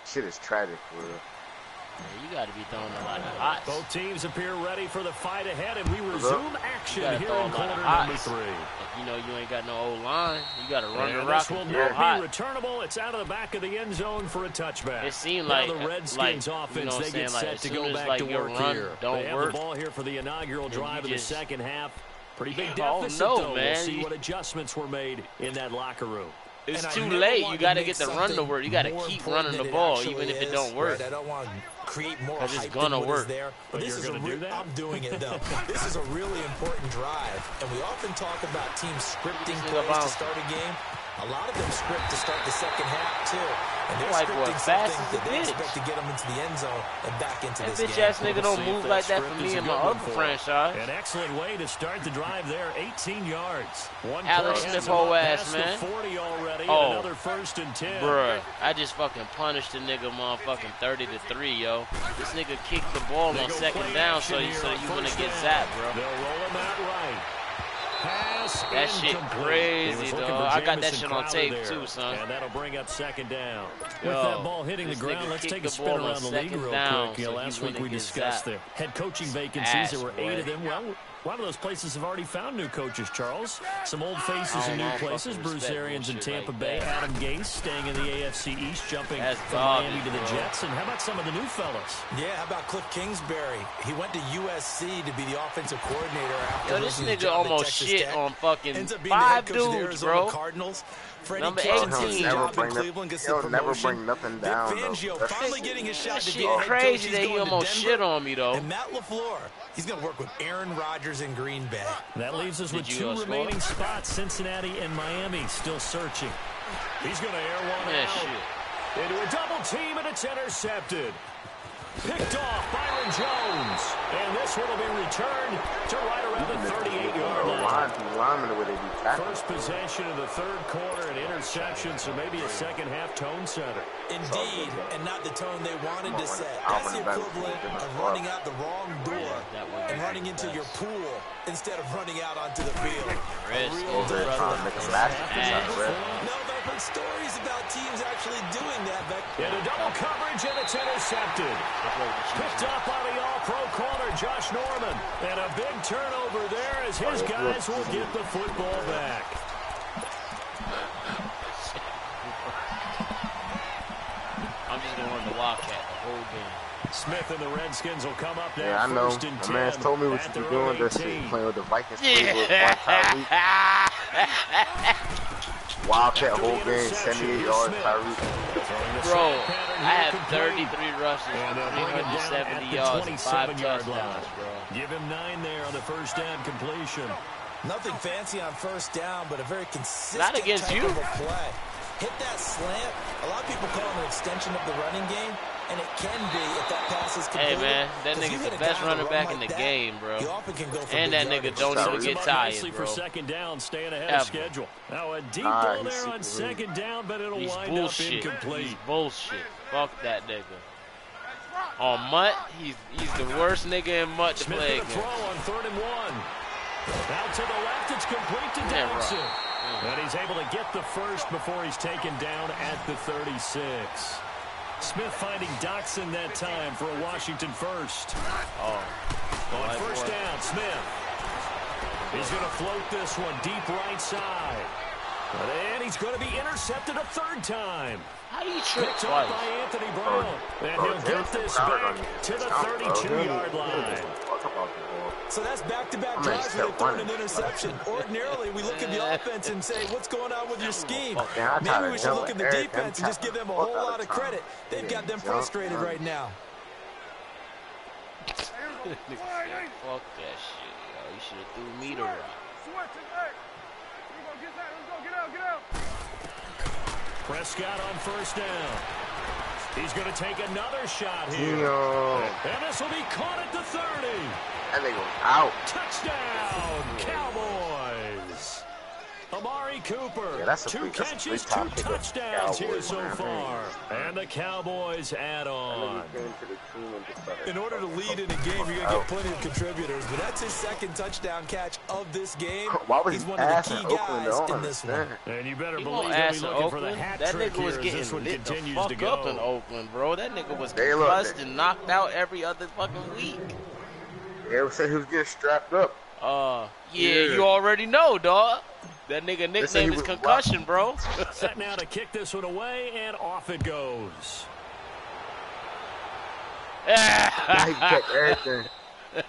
Speaker 2: Shit is tragic, for real.
Speaker 1: Yeah, you got to be throwing a lot of hots.
Speaker 3: Both teams appear ready for the fight ahead, and we resume action here in quarter number 3.
Speaker 1: If you know you ain't got no old line, you got to run the rock.
Speaker 3: This will not be returnable. It's out of the back of the end zone for a touchback.
Speaker 1: It seemed like
Speaker 3: the Redskins offense, they get set to go back to work here. They have the ball here for the inaugural drive of the second half. Pretty big deficit, though. We'll see what adjustments were made in that locker room.
Speaker 1: It's too late. You got to get the run to work. You got to keep running the ball, even if it don't work.
Speaker 5: I don't want to create more
Speaker 1: hype
Speaker 5: it's
Speaker 1: gonna
Speaker 5: than
Speaker 1: work.
Speaker 5: There.
Speaker 3: But
Speaker 5: this
Speaker 3: you're going to do that?
Speaker 5: I'm doing it, though. This is a really important drive, and we often talk about teams scripting plays to start a game. A lot of them script to start the second half, too. And they're scripting something that they expect to get them into the end zone and back into this game.
Speaker 1: That bitch-ass nigga don't move like that for me in my other franchise.
Speaker 3: An excellent way to start the drive there. 18 yards.
Speaker 1: Alex Smith whole ass, man.
Speaker 3: 40 already, another 1st and 10.
Speaker 1: Bruh, I just fucking punished the nigga motherfucking 30-3, yo. This nigga kicked the ball on second down, so you gonna get zapped, bro.
Speaker 3: They'll roll him out right. Pass
Speaker 1: that shit crazy, dog. I got that shit on tape too, son.
Speaker 3: And that'll bring up second down. With that ball hitting the ground, let's take a spin around the league real quick. Last week we discussed the head coaching vacancies. There were 8 of them. Well, a lot of those places have already found new coaches, Charles. Some old faces in new places. Bruce Arians in Tampa Bay. Adam Gase staying in the AFC East, jumping from Miami to the Jets. And how about some of the new fellas?
Speaker 5: Yeah, how about Cliff Kingsbury? He went to USC to be the offensive coordinator after
Speaker 1: this nigga almost shit
Speaker 5: Tech.
Speaker 1: on fucking 5 dudes, bro.
Speaker 5: Cardinals.
Speaker 1: Number 18.
Speaker 2: He'll never bring nothing down,
Speaker 5: Fangio finally getting his shot to be
Speaker 1: crazy that he almost shit on me, though.
Speaker 5: And Matt LaFleur, he's going to work with Aaron Rodgers in Green Bay.
Speaker 3: That leaves us with 2 remaining spots. Cincinnati and Miami still searching. He's going to air one out. Into a double team, and it's intercepted. Picked off Byron Jones. And this one will be returned to right around the 38-yard line. First possession of the third quarter, an interception, so maybe a second-half tone setter.
Speaker 5: Indeed, and not the tone they wanted to set. That's the equivalent of running out the wrong door and running into your pool instead of running out onto the field. No, but stories about teams actually doing that.
Speaker 3: In a double coverage, and it's intercepted. Picked up by the all-pro corner, Josh Norman. And a big turnover there as his guys will get the football back.
Speaker 1: I'm just going to run the Wildcat the whole game.
Speaker 3: Smith and the Redskins will come up there.
Speaker 2: Yeah, I know.
Speaker 3: First and 10.
Speaker 2: My man told me what you be doing. This shit playing with the Vikings playbook Wildcat whole game, 78 yards, Tyreek.
Speaker 1: Bro, I have 33 rushes, 370 yards, and 5 touchdowns, bro.
Speaker 3: Give him 9 there on the first down completion.
Speaker 5: Nothing fancy on first down, but a very consistent
Speaker 1: Not against
Speaker 5: type
Speaker 1: you.
Speaker 5: of a play. Hit that slant. A lot of people call it an extension of the running game, and it can be if that pass is completed.
Speaker 1: Hey, man, that nigga's the best running back in the game, bro. And that nigga don't even get tired, bro.
Speaker 3: For second down, staying ahead of schedule. Now a deep ball there on second down, but it'll wind up incomplete.
Speaker 1: He's bullshit. Fuck that nigga. On Mutt, he's the worst nigga in Mutt to play against.
Speaker 3: Throw on 3rd and 1. Out to the left, it's complete to Dodson. And he's able to get the first before he's taken down at the 36. Smith finding Dodson that time for a Washington first. On first down, Smith. He's going to float this one deep right side. And he's going to be intercepted a 3rd time.
Speaker 1: How do you trip
Speaker 3: Picked
Speaker 1: twice?
Speaker 3: up by Anthony Brown. And he'll get this back to the 32-yard line.
Speaker 5: So that's back-to-back drives where they throw an interception. Ordinarily, we look at the offense and say, what's going on with your scheme? Maybe we should look at the defense and just give them a whole lot of credit. They've got them frustrated right now.
Speaker 1: Fuck that shit, yo. You should have threw me the rock.
Speaker 3: Prescott on first down. He's going to take another shot here. And this will be caught at the 30.
Speaker 2: And they go out.
Speaker 3: Touchdown, Cowboys. Amari Cooper,
Speaker 2: yeah, that's
Speaker 3: 2 catches, 2 touchdowns here so far. And the Cowboys add on.
Speaker 5: In order to lead in a game, you're going to get plenty of contributors, but that's his second touchdown catch of this game.
Speaker 2: He's one of the key guys in this one.
Speaker 3: And you better believe he'll be looking for the hat trick here as this one continues to go.
Speaker 1: Up in Oakland, bro. That nigga was concussed and knocked out every other fucking week.
Speaker 2: They ever say he was getting strapped up?
Speaker 1: Yeah, you already know, dog. That nigga nickname is concussion, bro.
Speaker 3: Set now to kick this one away, and off it goes.
Speaker 2: Now he kept everything.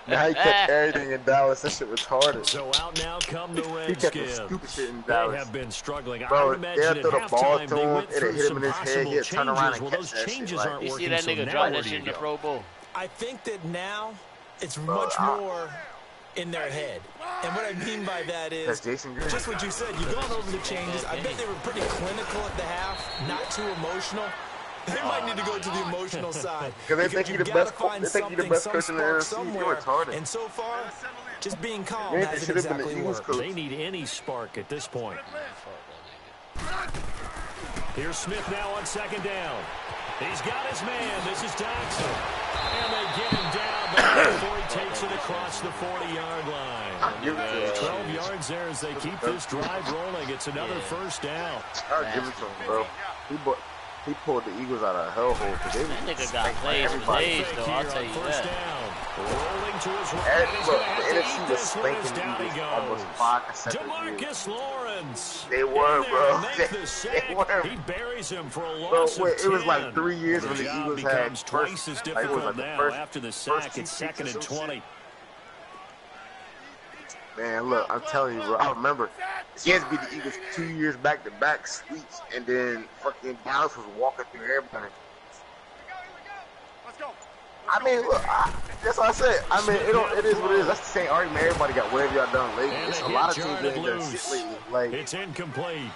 Speaker 2: Now he kept everything in Dallas. That shit retarded.
Speaker 3: So out now come the Redskins.
Speaker 2: He kept the stupid shit in Dallas.
Speaker 3: They have been struggling.
Speaker 2: Bro,
Speaker 3: I would imagine
Speaker 2: they threw the ball to him. It hit him in his head. He'd turn around and catch that shit. Like,
Speaker 1: you see that nigga drop that shit in the Pro Bowl?
Speaker 5: I think that now it's much more in their head. And what I mean by that is just what you said. You've gone over the changes. I bet they were pretty clinical at the half, not too emotional. They might need to go to the emotional side.
Speaker 2: Because they think you're the best coach in the NFC. You're retarded.
Speaker 5: And so far, just being calm hasn't exactly worked.
Speaker 3: They need any spark at this point. Here's Smith now on second down. He's got his man. This is Jackson. And they get him down before he takes it across the 40-yard line. 12 yards there as they keep this drive rolling. It's another first down.
Speaker 2: I'll give it to him, bro. He pulled the Eagles out of a hellhole.
Speaker 1: That nigga got plays for days, though. I'll tell you that.
Speaker 3: Rolling to his right.
Speaker 2: Look, the NFC was spanking the Eagles almost 5 consecutive years.
Speaker 3: Lawrence.
Speaker 2: They were, bro. They were.
Speaker 3: He buries him for a loss of 10.
Speaker 2: It was like 3 years when the Eagles had
Speaker 3: twice as difficult now. After the sack, it's 2nd and 20.
Speaker 2: Man, look, I'm telling you, bro. I remember he had to beat the Eagles 2 years back-to-back sweeps, and then fucking Dallas was walking through everybody. I mean, look, that's what I said. I mean, it is what it is. That's the same argument everybody got. Whatever y'all done lately, it's a lot of teams that ain't done shit lately. Like,
Speaker 3: it's incomplete.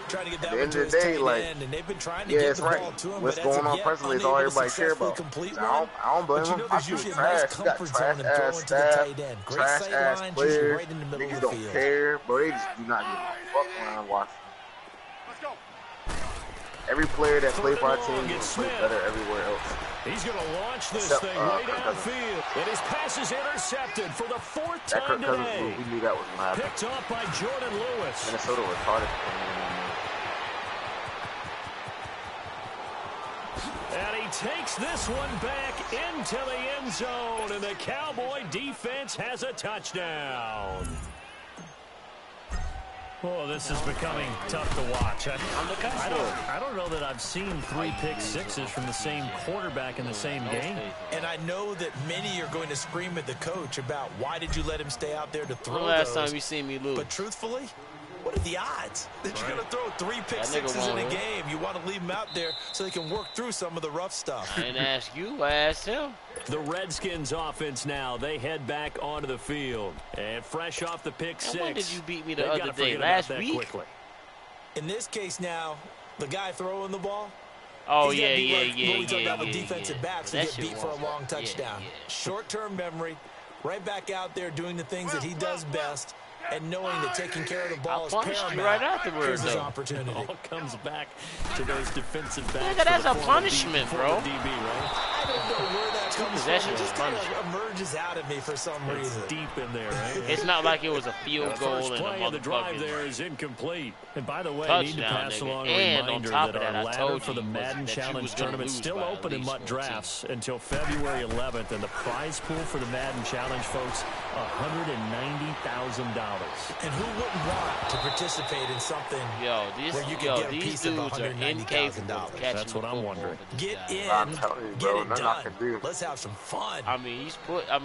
Speaker 5: Trying to get that
Speaker 2: at the end of the day, like,
Speaker 5: and they've been trying to get the ball to him,
Speaker 2: what's going on personally is all everybody care about. I don't blame him. I feel trash. You got trash-ass staff, trash-ass players. Niggas don't care, bro. They just do not give a fuck around watching. Every player that plays for our team is better everywhere else.
Speaker 3: He's going to launch this thing way downfield. And his pass is intercepted for the 4th time today.
Speaker 2: We knew that was going to happen.
Speaker 3: Picked up by Jordan Lewis.
Speaker 2: Minnesota retarded.
Speaker 3: And he takes this one back into the end zone, and the Cowboy defense has a touchdown. Oh, this is becoming tough to watch. I don't know that I've seen 3 pick-sixes from the same quarterback in the same game.
Speaker 5: And I know that many are going to scream at the coach about why did you let him stay out there to throw those.
Speaker 1: Last time you seen me lose.
Speaker 5: But truthfully, what are the odds that you're going to throw 3 pick-sixes in a game? You want to leave them out there so they can work through some of the rough stuff.
Speaker 1: I didn't ask you. I asked him.
Speaker 3: The Redskins offense now. They head back onto the field. And fresh off the pick-six.
Speaker 1: When did you beat me the other day? Last week?
Speaker 3: Quickly.
Speaker 5: In this case now, the guy throwing the ball.
Speaker 1: Oh, yeah.
Speaker 5: We talk about the defensive backs who get beat for a long touchdown.
Speaker 1: Yeah.
Speaker 5: Short-term memory, right back out there doing the things that he does best. And knowing that taking care of the ball is paramount,
Speaker 1: right afterwards,
Speaker 5: here's his opportunity.
Speaker 3: All comes back to those defensive backs.
Speaker 1: Nigga, that's a punishment, bro.
Speaker 5: I don't know where that comes from. It just kind of emerges out of me for some reason.
Speaker 3: Deep in there, right?
Speaker 1: It's not like it was a field goal and a
Speaker 3: play of the drive there is incomplete. And by the way, I need to pass along a reminder that our ladder for the Madden Challenge Tournament is still open in MUT Drafts until February 11th. And the prize pool for the Madden Challenge, folks, $190,000.
Speaker 5: And who wouldn't want to participate in something where you can get a piece of $190,000?
Speaker 3: That's what I'm wondering.
Speaker 5: Get in, get it done. Let's have some fun.
Speaker 1: I mean,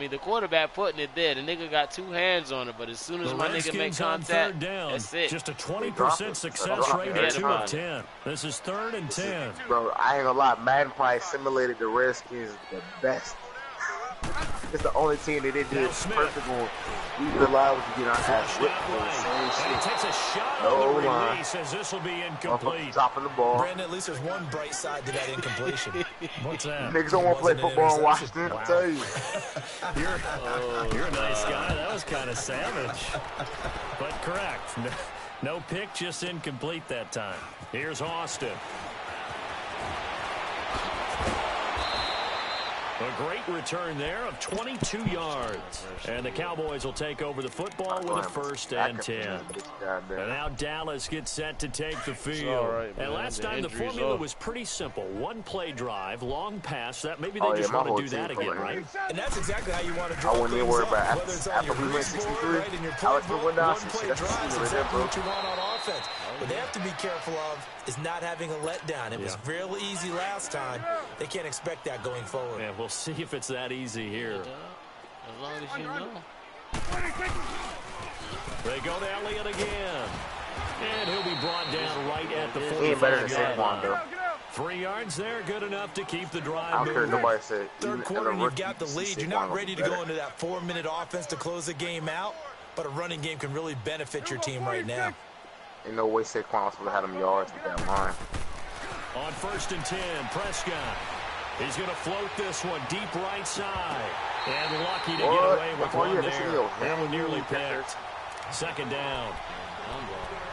Speaker 1: the quarterback putting it there. The nigga got 2 hands on it, but as soon as my nigga make contact, that's it.
Speaker 3: Just a 20% success rate at 2 of 10. This is 3rd and 10.
Speaker 2: Bro, I ain't gonna lie. Madden probably simulated the Redskins the best. It's the only team that they did perfect on. We rely to get our ass whipped for the same shit.
Speaker 3: Takes a shot on the release as this will be incomplete.
Speaker 2: Dropping the ball.
Speaker 5: Brandon, at least there's one bright side to that incompletion.
Speaker 3: What's that?
Speaker 2: Niggas don't want to play football in Washington,
Speaker 3: Wow.
Speaker 2: I'll tell you.
Speaker 3: You're a nice guy. That was kind of savage. But correct. No pick, just incomplete that time. Here's Austin. A great return there of 22 yards. And the Cowboys will take over the football with a 1st and 10. And now Dallas gets set to take the field.
Speaker 1: Right,
Speaker 3: and last time the formula was pretty simple. One play drive, long pass. That maybe they just want to do that again, right?
Speaker 5: And that's exactly how you want to draw
Speaker 2: I wouldn't even worry about
Speaker 5: whether it's on
Speaker 2: after
Speaker 5: your
Speaker 2: we went
Speaker 5: big
Speaker 2: 63.
Speaker 5: board, right, in your
Speaker 2: Alex
Speaker 5: playbook,
Speaker 2: went down
Speaker 5: one
Speaker 2: some
Speaker 5: play
Speaker 2: shit.
Speaker 5: drive is
Speaker 2: That's
Speaker 5: exactly
Speaker 2: bro.
Speaker 5: what you want on offense. What they have to be careful of is not having a letdown. It was real easy last time. They can't expect that going forward.
Speaker 3: Yeah, we'll see if it's that easy here.
Speaker 1: As long as you know.
Speaker 3: They go to Elliott again. And he'll be brought down right at the 45-yard
Speaker 2: He ain't better than Saquon,
Speaker 3: line.
Speaker 2: though.
Speaker 3: 3 yards there, good enough to keep the drive
Speaker 2: I don't care
Speaker 3: moving.
Speaker 2: nobody said.
Speaker 5: Third quarter, you've got the lead. You're not ready to go into that 4-minute offense to close the game out, but a running game can really benefit your team right now.
Speaker 2: Ain't no way Saquon was supposed to have them yards with that line.
Speaker 3: On 1st and 10, Prescott. He's going to float this one deep right side. And lucky to get away with one there. That one nearly picked. 2nd down.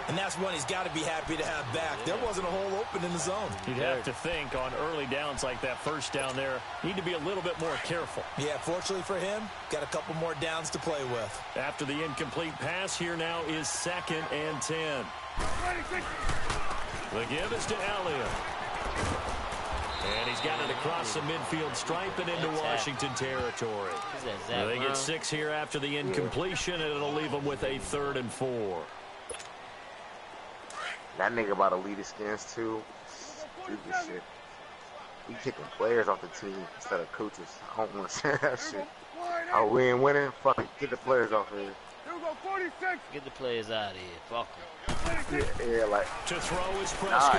Speaker 5: And that's one he's got to be happy to have back. There wasn't a hole open in the zone.
Speaker 3: You'd have to think on early downs like that 1st down there, need to be a little bit more careful.
Speaker 5: Yeah, fortunately for him, got a couple more downs to play with.
Speaker 3: After the incomplete pass, here now is 2nd and 10. The give is to Elliott. And he's got it across the midfield stripe and into Washington territory. They get 6 here after the incompletion, and it'll leave them with a 3rd and 4.
Speaker 2: That nigga about to lead his skins too. Stupid shit. We kicking players off the team instead of coaches. I don't want to say that shit. Oh, we ain't winning? Fuck it. Get the players off here.
Speaker 1: Get the players out of here. Fuck them.
Speaker 2: Yeah, like.
Speaker 3: To throw is Prescott.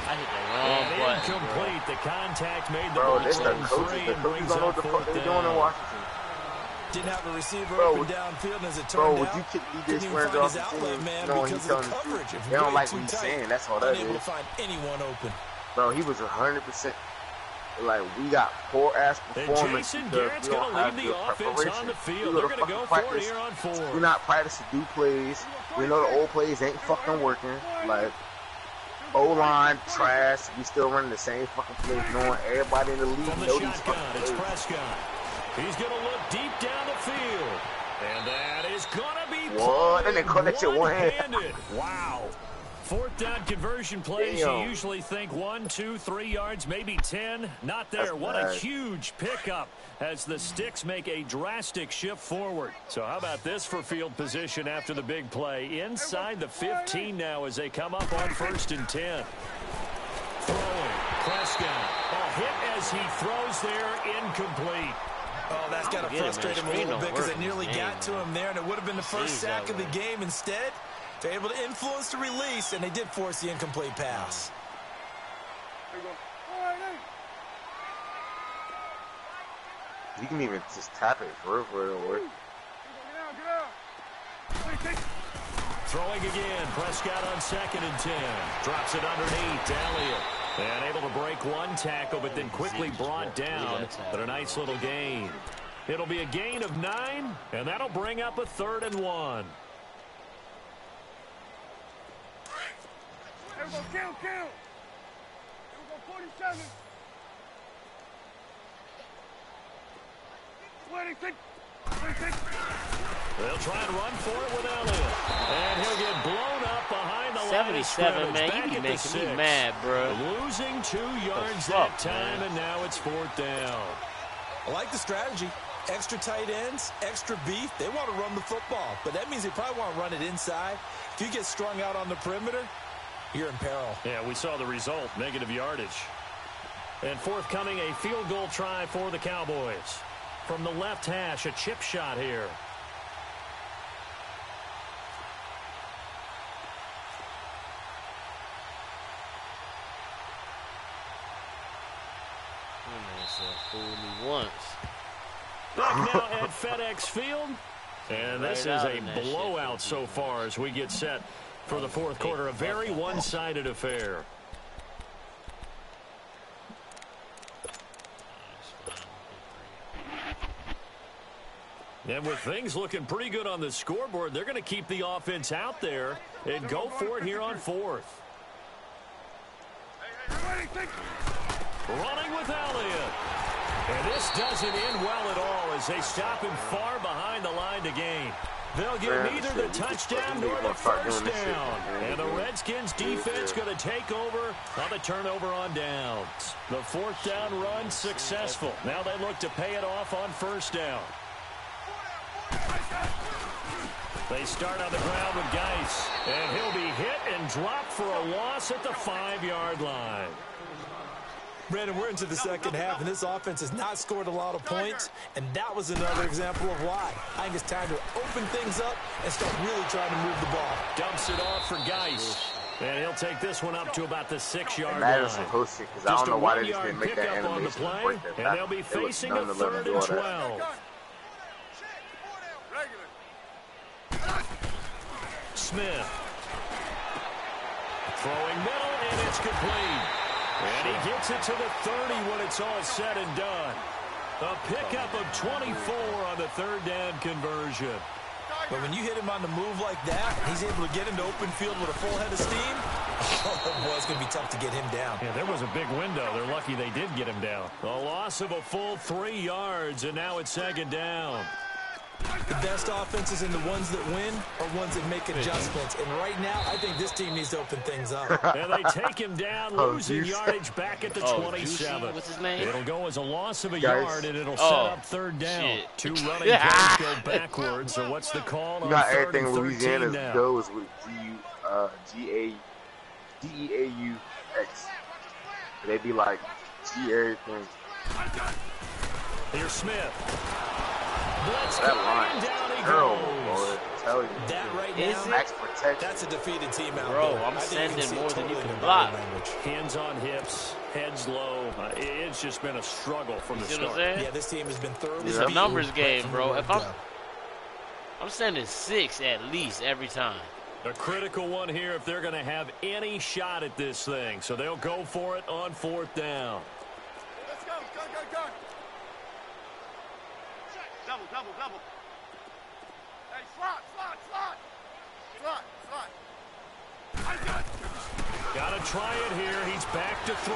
Speaker 1: I hit the wrong button.
Speaker 3: Incomplete. The contact made the
Speaker 2: bro,
Speaker 3: ball
Speaker 2: this the
Speaker 3: roll
Speaker 2: coaches.
Speaker 3: free
Speaker 2: The
Speaker 3: and
Speaker 2: coaches
Speaker 3: brings
Speaker 2: don't know
Speaker 3: up
Speaker 2: what the fuck
Speaker 3: 4th
Speaker 2: they doing in
Speaker 3: down.
Speaker 2: Washington.
Speaker 5: Didn't have a receiver open downfield, and as it turned
Speaker 2: would
Speaker 5: out,
Speaker 2: you kick DJ
Speaker 5: couldn't even
Speaker 2: Swears
Speaker 5: find
Speaker 2: off
Speaker 5: his
Speaker 2: the
Speaker 5: outlet
Speaker 2: team?
Speaker 5: man
Speaker 2: No,
Speaker 5: because
Speaker 2: he
Speaker 5: of the
Speaker 2: telling the
Speaker 5: coverage.
Speaker 2: truth.
Speaker 5: It was
Speaker 2: They don't
Speaker 5: way
Speaker 2: like
Speaker 5: too
Speaker 2: what he's
Speaker 5: tight.
Speaker 2: saying. That's all that
Speaker 5: Unable
Speaker 2: is.
Speaker 5: to find anyone open.
Speaker 2: Bro, he was 100%. Like, we got poor ass performance.
Speaker 3: Jason Garrett's going to lead the offense on the field. They're going to go for it here on 4.
Speaker 2: We're not practicing to do plays. We know the old plays ain't fucking working. Like, O-line, trash. We still running the same fucking plays, knowing everybody in the league
Speaker 3: From the
Speaker 2: know these
Speaker 3: shotgun,
Speaker 2: fucking
Speaker 3: it's
Speaker 2: plays.
Speaker 3: Prescott. He's going to look deep down the field. And that is going to be
Speaker 2: What? And they caught that shit
Speaker 3: one-handed. Wow. 4th down conversion plays,
Speaker 2: Damn.
Speaker 3: you usually think 1, 2, 3 yards, maybe 10. Not there.
Speaker 2: That's
Speaker 3: What
Speaker 2: bad.
Speaker 3: a huge pickup as the Sticks make a drastic shift forward. So how about this for field position after the big play? Inside the 15 now as they come up on 1st and 10. Throwing. Prescott. A hit as he throws there, incomplete.
Speaker 5: Oh, that's got to frustrate him a little bit because they nearly got to him there, and it would have been the first sack of the game. Instead, they're able to influence the release, and they did force the incomplete pass.
Speaker 2: You can even just tap it for it work.
Speaker 3: Throwing again. Prescott on 2nd and 10. Drops it underneath to Elliott. And able to break one tackle, but then quickly brought down. But a nice little gain. It'll be a gain of 9, and that'll bring up a 3rd and 1.
Speaker 4: Kill. Here we go, 47. 26.
Speaker 3: They'll try and run for it with Elliott. And he'll get blown up behind the line of
Speaker 1: 77,
Speaker 3: scrimmage.
Speaker 1: man.
Speaker 3: Back
Speaker 1: You be
Speaker 3: at the
Speaker 1: making
Speaker 3: 6.
Speaker 1: me mad, bro.
Speaker 3: Losing 2 yards
Speaker 1: fuck,
Speaker 3: that time,
Speaker 1: man?
Speaker 3: and now it's 4th down.
Speaker 5: I like the strategy. Extra tight ends, extra beef. They want to run the football, but that means they probably want to run it inside. If you get strung out on the perimeter, you're in peril.
Speaker 3: Yeah, we saw the result, negative yardage. And forthcoming, a field goal try for the Cowboys. From the left hash, a chip shot here.
Speaker 1: Fool me once.
Speaker 3: Back now at FedEx Field. And this is a blowout so far as we get set for the fourth quarter. A very one-sided affair. And with things looking pretty good on the scoreboard, they're going to keep the offense out there and go for it here on fourth. Running with Elliott. And this doesn't end well at all as they stop him far behind the line to gain. They'll get neither the touchdown nor the first down. And the Redskins defense going to take over on the turnover on downs. The fourth down run successful. Now they look to pay it off on first down. They start on the ground with Geis. And he'll be hit and dropped for a loss at the 5-yard line.
Speaker 5: Brandon, we're into the second half, and this offense has not scored a lot of points, and that was another example of why. I think it's time to open things up and start really trying to move the ball.
Speaker 3: Dumps it off for Geis. And he'll take this one up to about the 6-yard
Speaker 2: line.
Speaker 3: Just
Speaker 2: I don't know why they just didn't make that
Speaker 3: on the play, and they'll be facing a 3rd and 12. Smith. Throwing middle, and it's complete. And he gets it to the 30 when it's all said and done. A pickup of 24 on the 3rd down conversion.
Speaker 5: But when you hit him on the move like that, he's able to get into open field with a full head of steam. Oh, boy, it's going to be tough to get him down.
Speaker 3: Yeah, there was a big window. They're lucky they did get him down. A loss of a full 3 yards, and now it's 2nd down.
Speaker 5: The best offenses and the ones that win are ones that make adjustments. And right now, I think this team needs to open things up.
Speaker 3: And they take him down, losing yardage back at the 27.
Speaker 1: What's his name?
Speaker 3: It'll go as a loss of a yard, and it'll set up 3rd down. Shit. 2 running plays go backwards. So what's the call on 3rd
Speaker 2: everything
Speaker 3: and 13
Speaker 2: Louisiana
Speaker 3: now?
Speaker 2: goes with G-A-U-X. They be like, G everything.
Speaker 3: Here's Smith. Blitz
Speaker 2: that line,
Speaker 3: down he
Speaker 2: girl,
Speaker 3: goes.
Speaker 2: Tell you.
Speaker 5: That right now,
Speaker 2: max protection.
Speaker 5: That's a defeated team out
Speaker 1: Bro,
Speaker 5: there.
Speaker 1: I'm sending more than you can
Speaker 5: block.
Speaker 3: Hands on hips, heads low. It's just been a struggle from the start.
Speaker 5: Yeah, this team has been thoroughly.
Speaker 1: It's a numbers game, bro. If I'm sending 6 at least every time.
Speaker 3: A critical one here if they're going to have any shot at this thing. So they'll go for it on 4th down.
Speaker 4: Let's go. Double. Hey, slot.
Speaker 3: Got to try it here. He's back to throw.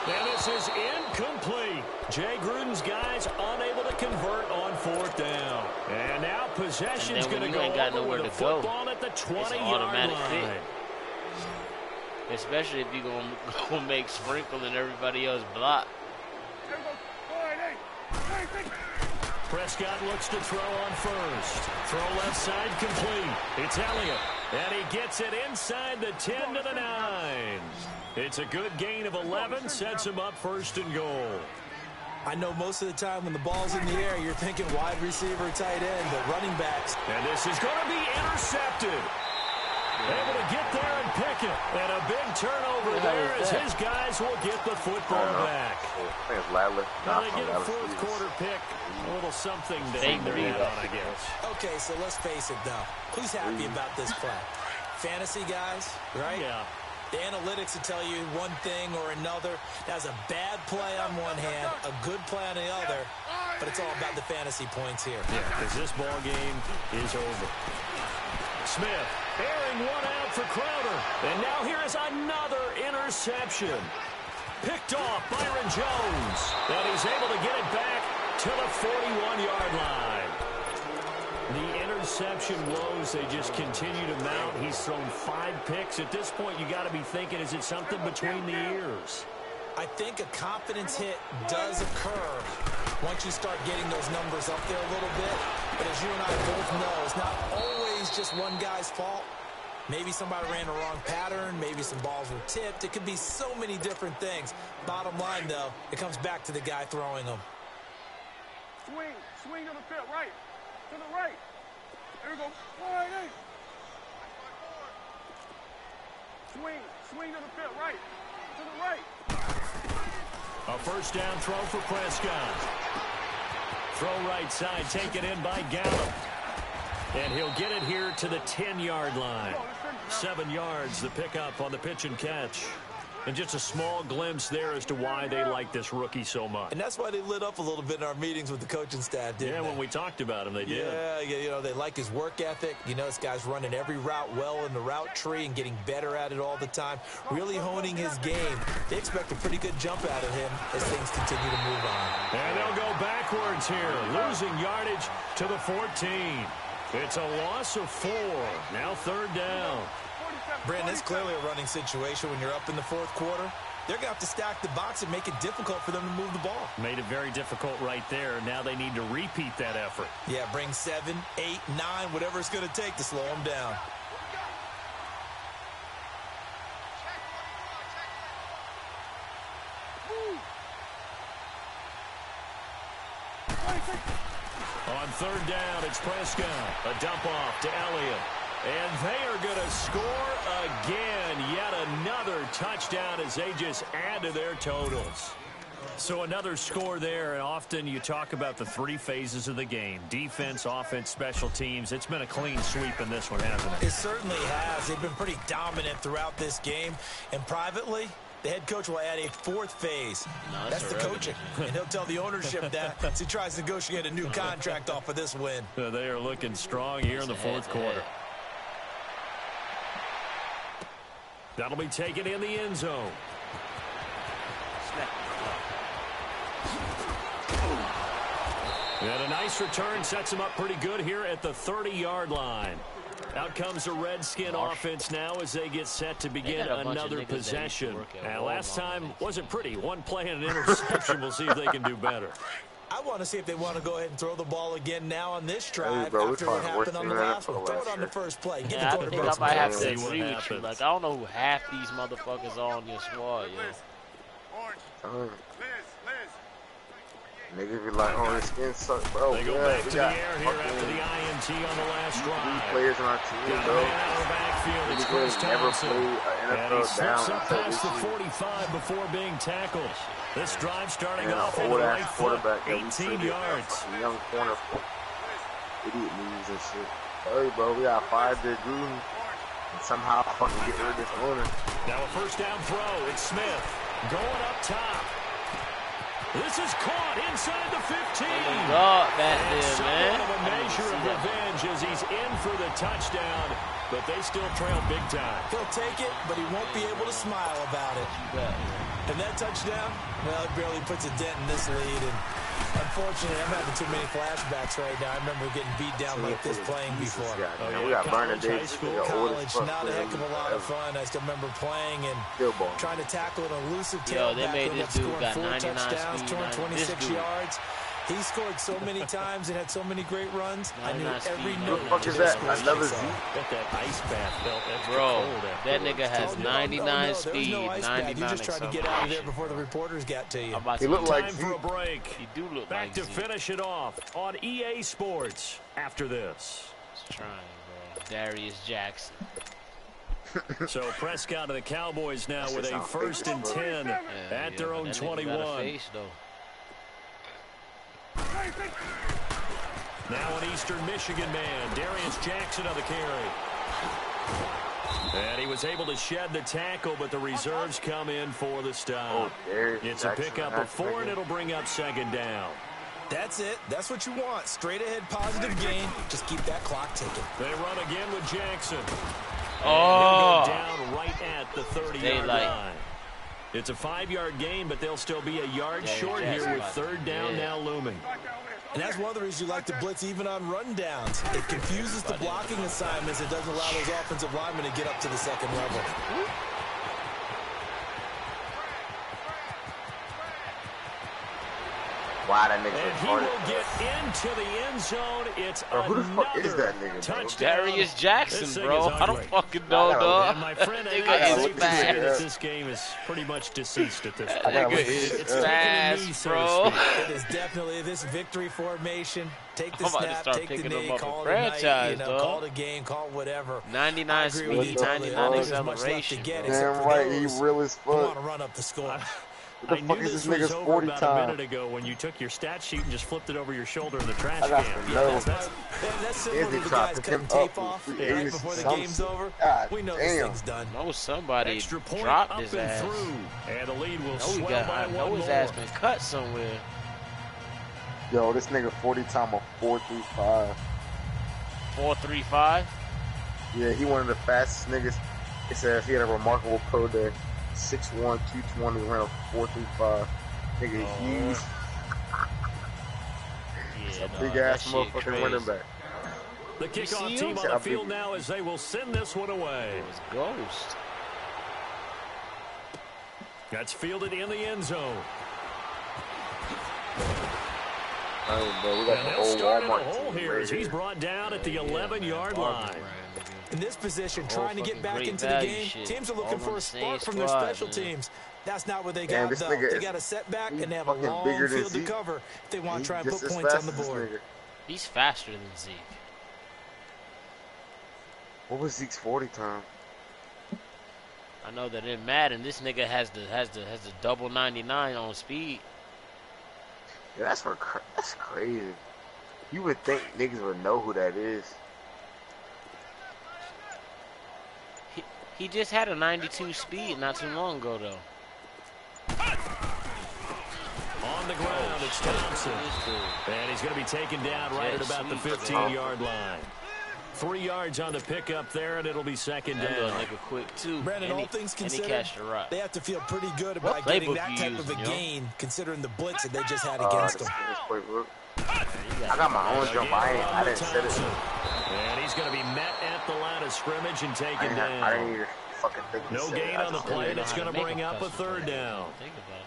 Speaker 3: And this is incomplete. Jay Gruden's guys unable to convert on 4th down. And now possession's going to go over with the football at the 20-yard line.
Speaker 1: Especially if you're going to make Sprinkle and everybody else block.
Speaker 3: Prescott looks to throw on first. Throw left side complete. It's Elliott. And he gets it inside the 10 to the 9. It's a good gain of 11. Sets him up 1st and goal.
Speaker 5: I know most of the time when the ball's in the air, you're thinking wide receiver, tight end, but running backs.
Speaker 3: And this is going to be intercepted. Able to get there and pick it. And a big turnover there as his guys will get the football back. Now they get a 4th quarter pick. A little something to hang their hat on, I guess.
Speaker 5: Okay, so let's face it, though. Who's happy about this play? Fantasy guys, right?
Speaker 3: Yeah.
Speaker 5: The analytics will tell you one thing or another. That's a bad play on one hand, a good play on the other, but it's all about the fantasy points here.
Speaker 3: Yeah, because this ball game is over. Smith airing one out for Crowder. And now here is another interception. Picked off Byron Jones. And he's able to get it back to the 41-yard line. The interception woes, they just continue to mount. He's thrown 5 picks. At this point, you got to be thinking, is it something between the ears?
Speaker 5: I think a confidence hit does occur once you start getting those numbers up there a little bit. But as you and I both know, it's not always just one guy's fault. Maybe somebody ran the wrong pattern. Maybe some balls were tipped. It could be so many different things. Bottom line, though, it comes back to the guy throwing them.
Speaker 4: Swing to the field, right. To the right. There we go. Wide eight. Swing to the field, right. To the right.
Speaker 3: A first down throw for Prescott. Throw right side, taken in by Gallup. And he'll get it here to the 10-yard line. 7 yards, the pickup on the pitch and catch. And just a small glimpse there as to why they like this rookie so much.
Speaker 5: And that's why they lit up a little bit in our meetings with the coaching staff, didn't they?
Speaker 3: Yeah, when we talked about him, they did.
Speaker 5: Yeah, you know, they like his work ethic. You know, this guy's running every route well in the route tree and getting better at it all the time, really honing his game. They expect a pretty good jump out of him as things continue to move on.
Speaker 3: And they'll go backwards here, losing yardage to the 14. It's a loss of 4. Now 3rd down.
Speaker 5: Brandon, it's clearly a running situation when you're up in the 4th quarter. They're going to have to stack the box and make it difficult for them to move the ball.
Speaker 3: Made it very difficult right there. Now they need to repeat that effort.
Speaker 5: Yeah, bring 7, 8, 9, whatever it's going to take to slow them down.
Speaker 3: On 3rd down, it's Prescott. A dump off to Elliott. And they are going to score again. Yet another touchdown as they just add to their totals. So another score there, and often you talk about the 3 phases of the game. Defense, offense, special teams. It's been a clean sweep in this one, hasn't it?
Speaker 5: It certainly has. They've been pretty dominant throughout this game. And privately, the head coach will add a 4th phase.
Speaker 1: No,
Speaker 5: that's the coaching. And he'll tell the ownership that as he tries to negotiate a new contract off of this win.
Speaker 3: They are looking strong here in the 4th quarter. That'll be taken in the end zone. And a nice return sets him up pretty good here at the 30-yard line. Out comes the Redskin offense now as they get set to begin another possession. And last time wasn't pretty. 1 play and an interception. We'll see if they can do better.
Speaker 5: I want to see if they want to go ahead and throw the ball again now on this drive after what happened on the last one. Throw it on the first play. Get the quarterback.
Speaker 1: I think I might have to agree with you. Like, I don't know who half these motherfuckers are on your squad, yo.
Speaker 2: Niggas be like, oh, his skin sucks, bro.
Speaker 3: They go back to the air here after the INT on the last drive.
Speaker 2: 3 players on our team, bro. Niggas never played an NFL down
Speaker 3: up past the 45 before being tackled. This drive starting off in the right foot, 18 yards.
Speaker 2: Young corner, idiot moves and shit. Hey, bro, we got 5 big Gruden and somehow fucking get rid of this owner.
Speaker 3: Now a first down throw. It's Smith going up top. This is caught inside the 15.
Speaker 1: God, that is, man.
Speaker 3: A measure of revenge as he's in for the touchdown, but they still trail big time.
Speaker 5: He'll take it, but he won't be able to smile about it. And that touchdown, well, it barely puts a dent in this lead. And unfortunately, I'm having too many flashbacks right now. I remember getting beat down like this playing before.
Speaker 2: We got Vernon Davis.
Speaker 5: College, not a heck of a lot of fun. I still remember playing and trying to tackle an elusive tailback.
Speaker 1: They made this dude got 99
Speaker 5: touchdowns,
Speaker 1: speed.
Speaker 5: 26 yards. He scored so many times and had so many great runs. I knew every note.
Speaker 2: What the fuck is that? Another Z?
Speaker 3: Got that ice bath belt.
Speaker 1: Bro, that nigga has 99 speed, 99
Speaker 5: You just tried to get out of there before the reporters got to you.
Speaker 2: He looked like
Speaker 3: time for a break.
Speaker 1: He do look
Speaker 3: back
Speaker 1: like
Speaker 3: to
Speaker 1: Z.
Speaker 3: finish it off on EA Sports after this.
Speaker 1: He's trying, bro. Darius Jackson.
Speaker 3: So Prescott of the Cowboys now with a 1st and 10 at their own 21. Now an Eastern Michigan man, Darius Jackson on the carry. And he was able to shed the tackle, but the reserves come in for the stop. It's a pickup of 4, and it'll bring up 2nd down.
Speaker 5: That's it. That's what you want. Straight ahead positive gain. Just keep that clock ticking.
Speaker 3: They run again with Jackson.
Speaker 1: Oh.
Speaker 3: He'll go down right at the 30-yard line. It's a 5-yard gain, but they'll still be a yard short here with 3rd down now looming.
Speaker 5: And that's one of the reasons you like to blitz even on rundowns. It confuses the blocking assignments. It doesn't allow those offensive linemen to get up to the 2nd level.
Speaker 2: Wow, that nigga
Speaker 3: and he will get into the end zone. It's
Speaker 2: who the fuck is that nigga,
Speaker 3: touchdown.
Speaker 1: Darius Jackson, bro. I don't fucking know, dog.
Speaker 3: And my friend,
Speaker 1: nigga
Speaker 3: is bad. This game is pretty much deceased at this point.
Speaker 1: Nigga is fast, bro.
Speaker 5: It is definitely this victory formation. Take the snap, take the knee, call it a night, call it a game, call it whatever.
Speaker 1: 99 speed, 99 acceleration.
Speaker 2: Damn right, he real as fuck.
Speaker 5: You want to run up the score.
Speaker 2: What the fuck is this nigga's 40
Speaker 3: about
Speaker 2: time?
Speaker 3: a minute ago when you took your stat sheet and just flipped it over your shoulder in the trash
Speaker 2: I got
Speaker 3: can.
Speaker 2: to know.
Speaker 5: That's similar to the guys cutting tape off right before the game's over. We know this thing's done.
Speaker 1: No, somebody
Speaker 3: Extra point
Speaker 1: dropped
Speaker 3: up
Speaker 1: his
Speaker 3: and
Speaker 1: ass.
Speaker 3: through. And the lead will
Speaker 1: I
Speaker 3: swell by
Speaker 1: know
Speaker 3: one
Speaker 1: his
Speaker 3: more.
Speaker 1: ass been cut somewhere.
Speaker 2: Yo, this nigga 40 time on 4.35.
Speaker 1: 4.35?
Speaker 2: Yeah, he one of the fastest niggas. It says he had a remarkable pro day. 6'1", 220, ran a 4.35. Nigga, he's
Speaker 1: Yeah,
Speaker 2: a big ass motherfucking running back.
Speaker 3: The kickoff team on the field now as they will send this one away.
Speaker 1: It's Ghost.
Speaker 3: That's fielded in the end zone.
Speaker 2: Oh, bro, we got
Speaker 3: And
Speaker 2: the
Speaker 3: they'll
Speaker 2: whole
Speaker 3: start in the
Speaker 2: Walmart
Speaker 3: hole
Speaker 2: team
Speaker 3: here
Speaker 2: right
Speaker 3: as he's
Speaker 2: here.
Speaker 3: brought down at the 11-yard line.
Speaker 5: In this position,
Speaker 1: Oh,
Speaker 5: trying to get back
Speaker 1: great
Speaker 5: into the
Speaker 1: value
Speaker 5: game,
Speaker 1: shit.
Speaker 5: teams are
Speaker 1: All
Speaker 5: looking
Speaker 1: on
Speaker 5: for
Speaker 1: the
Speaker 5: a
Speaker 1: same
Speaker 5: spark from their
Speaker 1: squad,
Speaker 5: special
Speaker 1: man.
Speaker 5: teams. That's not what they
Speaker 2: Damn,
Speaker 5: got,
Speaker 2: this
Speaker 5: though.
Speaker 2: nigga
Speaker 5: They
Speaker 2: is-
Speaker 5: got a setback,
Speaker 2: he's
Speaker 5: and they have a
Speaker 2: fucking
Speaker 5: long
Speaker 2: bigger than
Speaker 5: field to
Speaker 2: Zeke.
Speaker 5: cover if they want to try and
Speaker 2: Just
Speaker 5: put
Speaker 2: as
Speaker 5: points
Speaker 2: fast
Speaker 5: on the
Speaker 2: as this
Speaker 5: board.
Speaker 2: nigga.
Speaker 1: He's faster than Zeke.
Speaker 2: What was Zeke's 40 time?
Speaker 1: I know that in Madden, this nigga has the double 99 on speed.
Speaker 2: Yeah, that's crazy. You would think niggas would know who that is.
Speaker 1: He just had a 92 speed not too long ago though.
Speaker 3: On the ground, it's Thompson. And he's going to be taken down right at about the 15-yard line. 3 yards on the pickup there, and it'll be second
Speaker 1: That little
Speaker 3: down.
Speaker 1: nigga quick too.
Speaker 5: Brandon,
Speaker 1: And
Speaker 5: all things
Speaker 1: and he
Speaker 5: considered,
Speaker 1: catched the rock.
Speaker 5: they have to feel pretty good
Speaker 1: What
Speaker 5: about getting
Speaker 1: playbook
Speaker 5: that
Speaker 1: you
Speaker 5: type of a
Speaker 1: using, yo?
Speaker 5: gain, considering the blitz that they just had against them.
Speaker 2: This playbook. I got my own jump. I didn't set it.
Speaker 3: And he's going to be met at the line of scrimmage and taken
Speaker 2: I didn't
Speaker 3: down.
Speaker 2: even fucking think he
Speaker 3: No
Speaker 2: said it.
Speaker 3: gain
Speaker 2: I
Speaker 3: on the
Speaker 2: just
Speaker 3: play,
Speaker 2: did
Speaker 3: and
Speaker 2: it.
Speaker 3: it's going to bring up a third down.
Speaker 1: Think about it.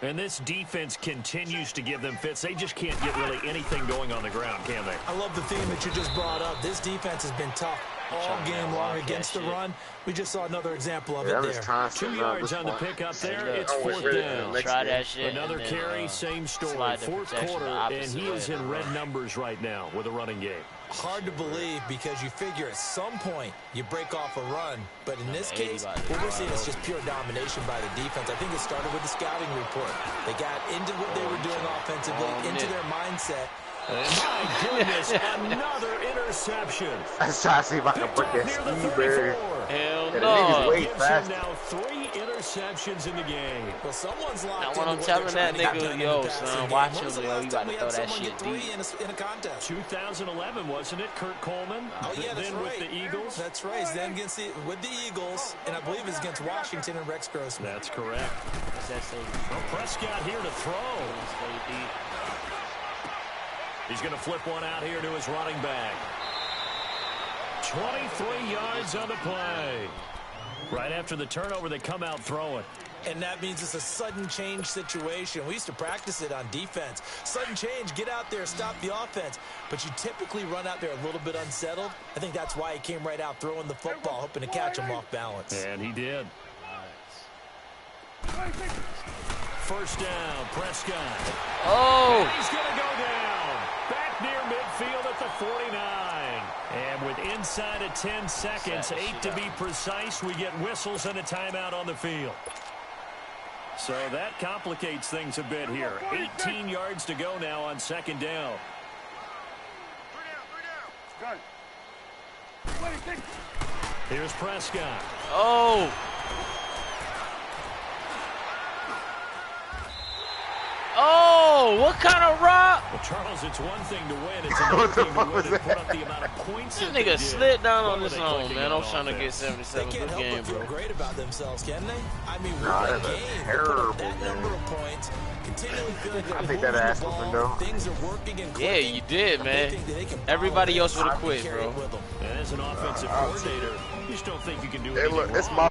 Speaker 3: And this defense continues to give them fits. They just can't get really anything going on the ground, can they?
Speaker 5: I love the theme that you just brought up. This defense has been tough all game long against the run. We just saw another example of it there.
Speaker 3: 2 yards on the pickup there. It's fourth down.
Speaker 1: Try that shit.
Speaker 3: Another
Speaker 1: and then,
Speaker 3: carry, same story.
Speaker 1: slide the
Speaker 3: Fourth
Speaker 1: protection
Speaker 3: quarter,
Speaker 1: the
Speaker 3: and
Speaker 1: opposite
Speaker 3: he is
Speaker 1: way.
Speaker 3: in red numbers right now with a running game.
Speaker 5: Hard to believe because you figure at some point you break off a run. But in this case, what we're seeing is just pure domination by the defense. I think it started with the scouting report. They got into what they were doing offensively, into their mindset.
Speaker 3: And my goodness, another interception.
Speaker 2: Let's try to see if I can put that
Speaker 3: Near the
Speaker 2: speed
Speaker 3: 34.
Speaker 2: barrier.
Speaker 1: Hell
Speaker 2: Yeah, the
Speaker 1: no.
Speaker 2: niggas way
Speaker 3: Gives him
Speaker 2: fast.
Speaker 3: now 3 interceptions in the game.
Speaker 5: Well, someone's locked
Speaker 1: Now
Speaker 5: into
Speaker 1: when I'm
Speaker 5: what
Speaker 1: telling
Speaker 5: they're
Speaker 1: that
Speaker 5: trying to get
Speaker 1: nigga,
Speaker 5: done in the
Speaker 1: yo,
Speaker 5: passing
Speaker 1: son,
Speaker 5: game.
Speaker 1: watch
Speaker 5: When was
Speaker 1: him,
Speaker 5: the
Speaker 1: yo,
Speaker 5: last
Speaker 1: you
Speaker 5: time
Speaker 1: about
Speaker 5: we
Speaker 1: to
Speaker 5: had
Speaker 1: throw that
Speaker 5: someone
Speaker 1: shit
Speaker 5: get 3
Speaker 1: deep.
Speaker 5: in a contest?
Speaker 3: 2011, wasn't it? Kurt Coleman.
Speaker 5: Oh, yeah, that's
Speaker 3: then
Speaker 5: right.
Speaker 3: with the Eagles.
Speaker 5: That's right. He's then with the Eagles, and I believe it's against Washington and Rex Grossman.
Speaker 3: That's correct.
Speaker 1: What's that say?
Speaker 3: Well, Prescott here to throw.
Speaker 1: Stay deep.
Speaker 3: He's going to flip one out here to his running back. 23 yards on the play. Right after the turnover, they come out throwing.
Speaker 5: And that means it's a sudden change situation. We used to practice it on defense. Sudden change, get out there, stop the offense. But you typically run out there a little bit unsettled. I think that's why he came right out throwing the football, hoping to catch him off balance.
Speaker 3: And he did. First down, Prescott.
Speaker 1: Oh!
Speaker 3: And he's going to go down. Back near midfield at the 49. And with inside of 10 seconds, 8 to be precise, we get whistles and a timeout on the field. So that complicates things a bit here. 18 yards to go now on second down.
Speaker 4: 3 down. Done.
Speaker 3: Here's Prescott.
Speaker 1: Oh! Oh! What kind of rock?
Speaker 3: Well, Charles, it's one thing to win. It's another thing to win and put up the amount of points
Speaker 1: This
Speaker 3: that they
Speaker 1: nigga
Speaker 3: did.
Speaker 1: slid down
Speaker 3: What
Speaker 1: on
Speaker 3: were
Speaker 1: his
Speaker 3: they
Speaker 1: own,
Speaker 3: clicking
Speaker 1: man.
Speaker 3: on
Speaker 1: I'm trying to get
Speaker 3: offense?
Speaker 1: 77.
Speaker 5: They can't
Speaker 1: Good
Speaker 5: help
Speaker 1: game,
Speaker 5: but feel
Speaker 1: bro.
Speaker 5: great about themselves, can they? I mean,
Speaker 2: Nah,
Speaker 5: what a
Speaker 2: that's a
Speaker 5: game. They put
Speaker 2: terrible
Speaker 5: up that number of points, continually feel like they're
Speaker 2: I think
Speaker 5: moving
Speaker 2: that
Speaker 5: the
Speaker 2: ass
Speaker 5: ball.
Speaker 2: whooping, though.
Speaker 5: Things are working and
Speaker 1: Yeah,
Speaker 5: clicking.
Speaker 1: you did,
Speaker 5: They
Speaker 1: man.
Speaker 5: think that they can
Speaker 1: Everybody
Speaker 5: follow
Speaker 1: else
Speaker 5: this
Speaker 1: would have
Speaker 5: and
Speaker 1: quit,
Speaker 5: carry it
Speaker 1: bro.
Speaker 5: with them.
Speaker 3: And as an offensive coordinator, you just don't think you can do
Speaker 2: Hey,
Speaker 3: anything
Speaker 2: look, it's
Speaker 3: wrong.
Speaker 2: my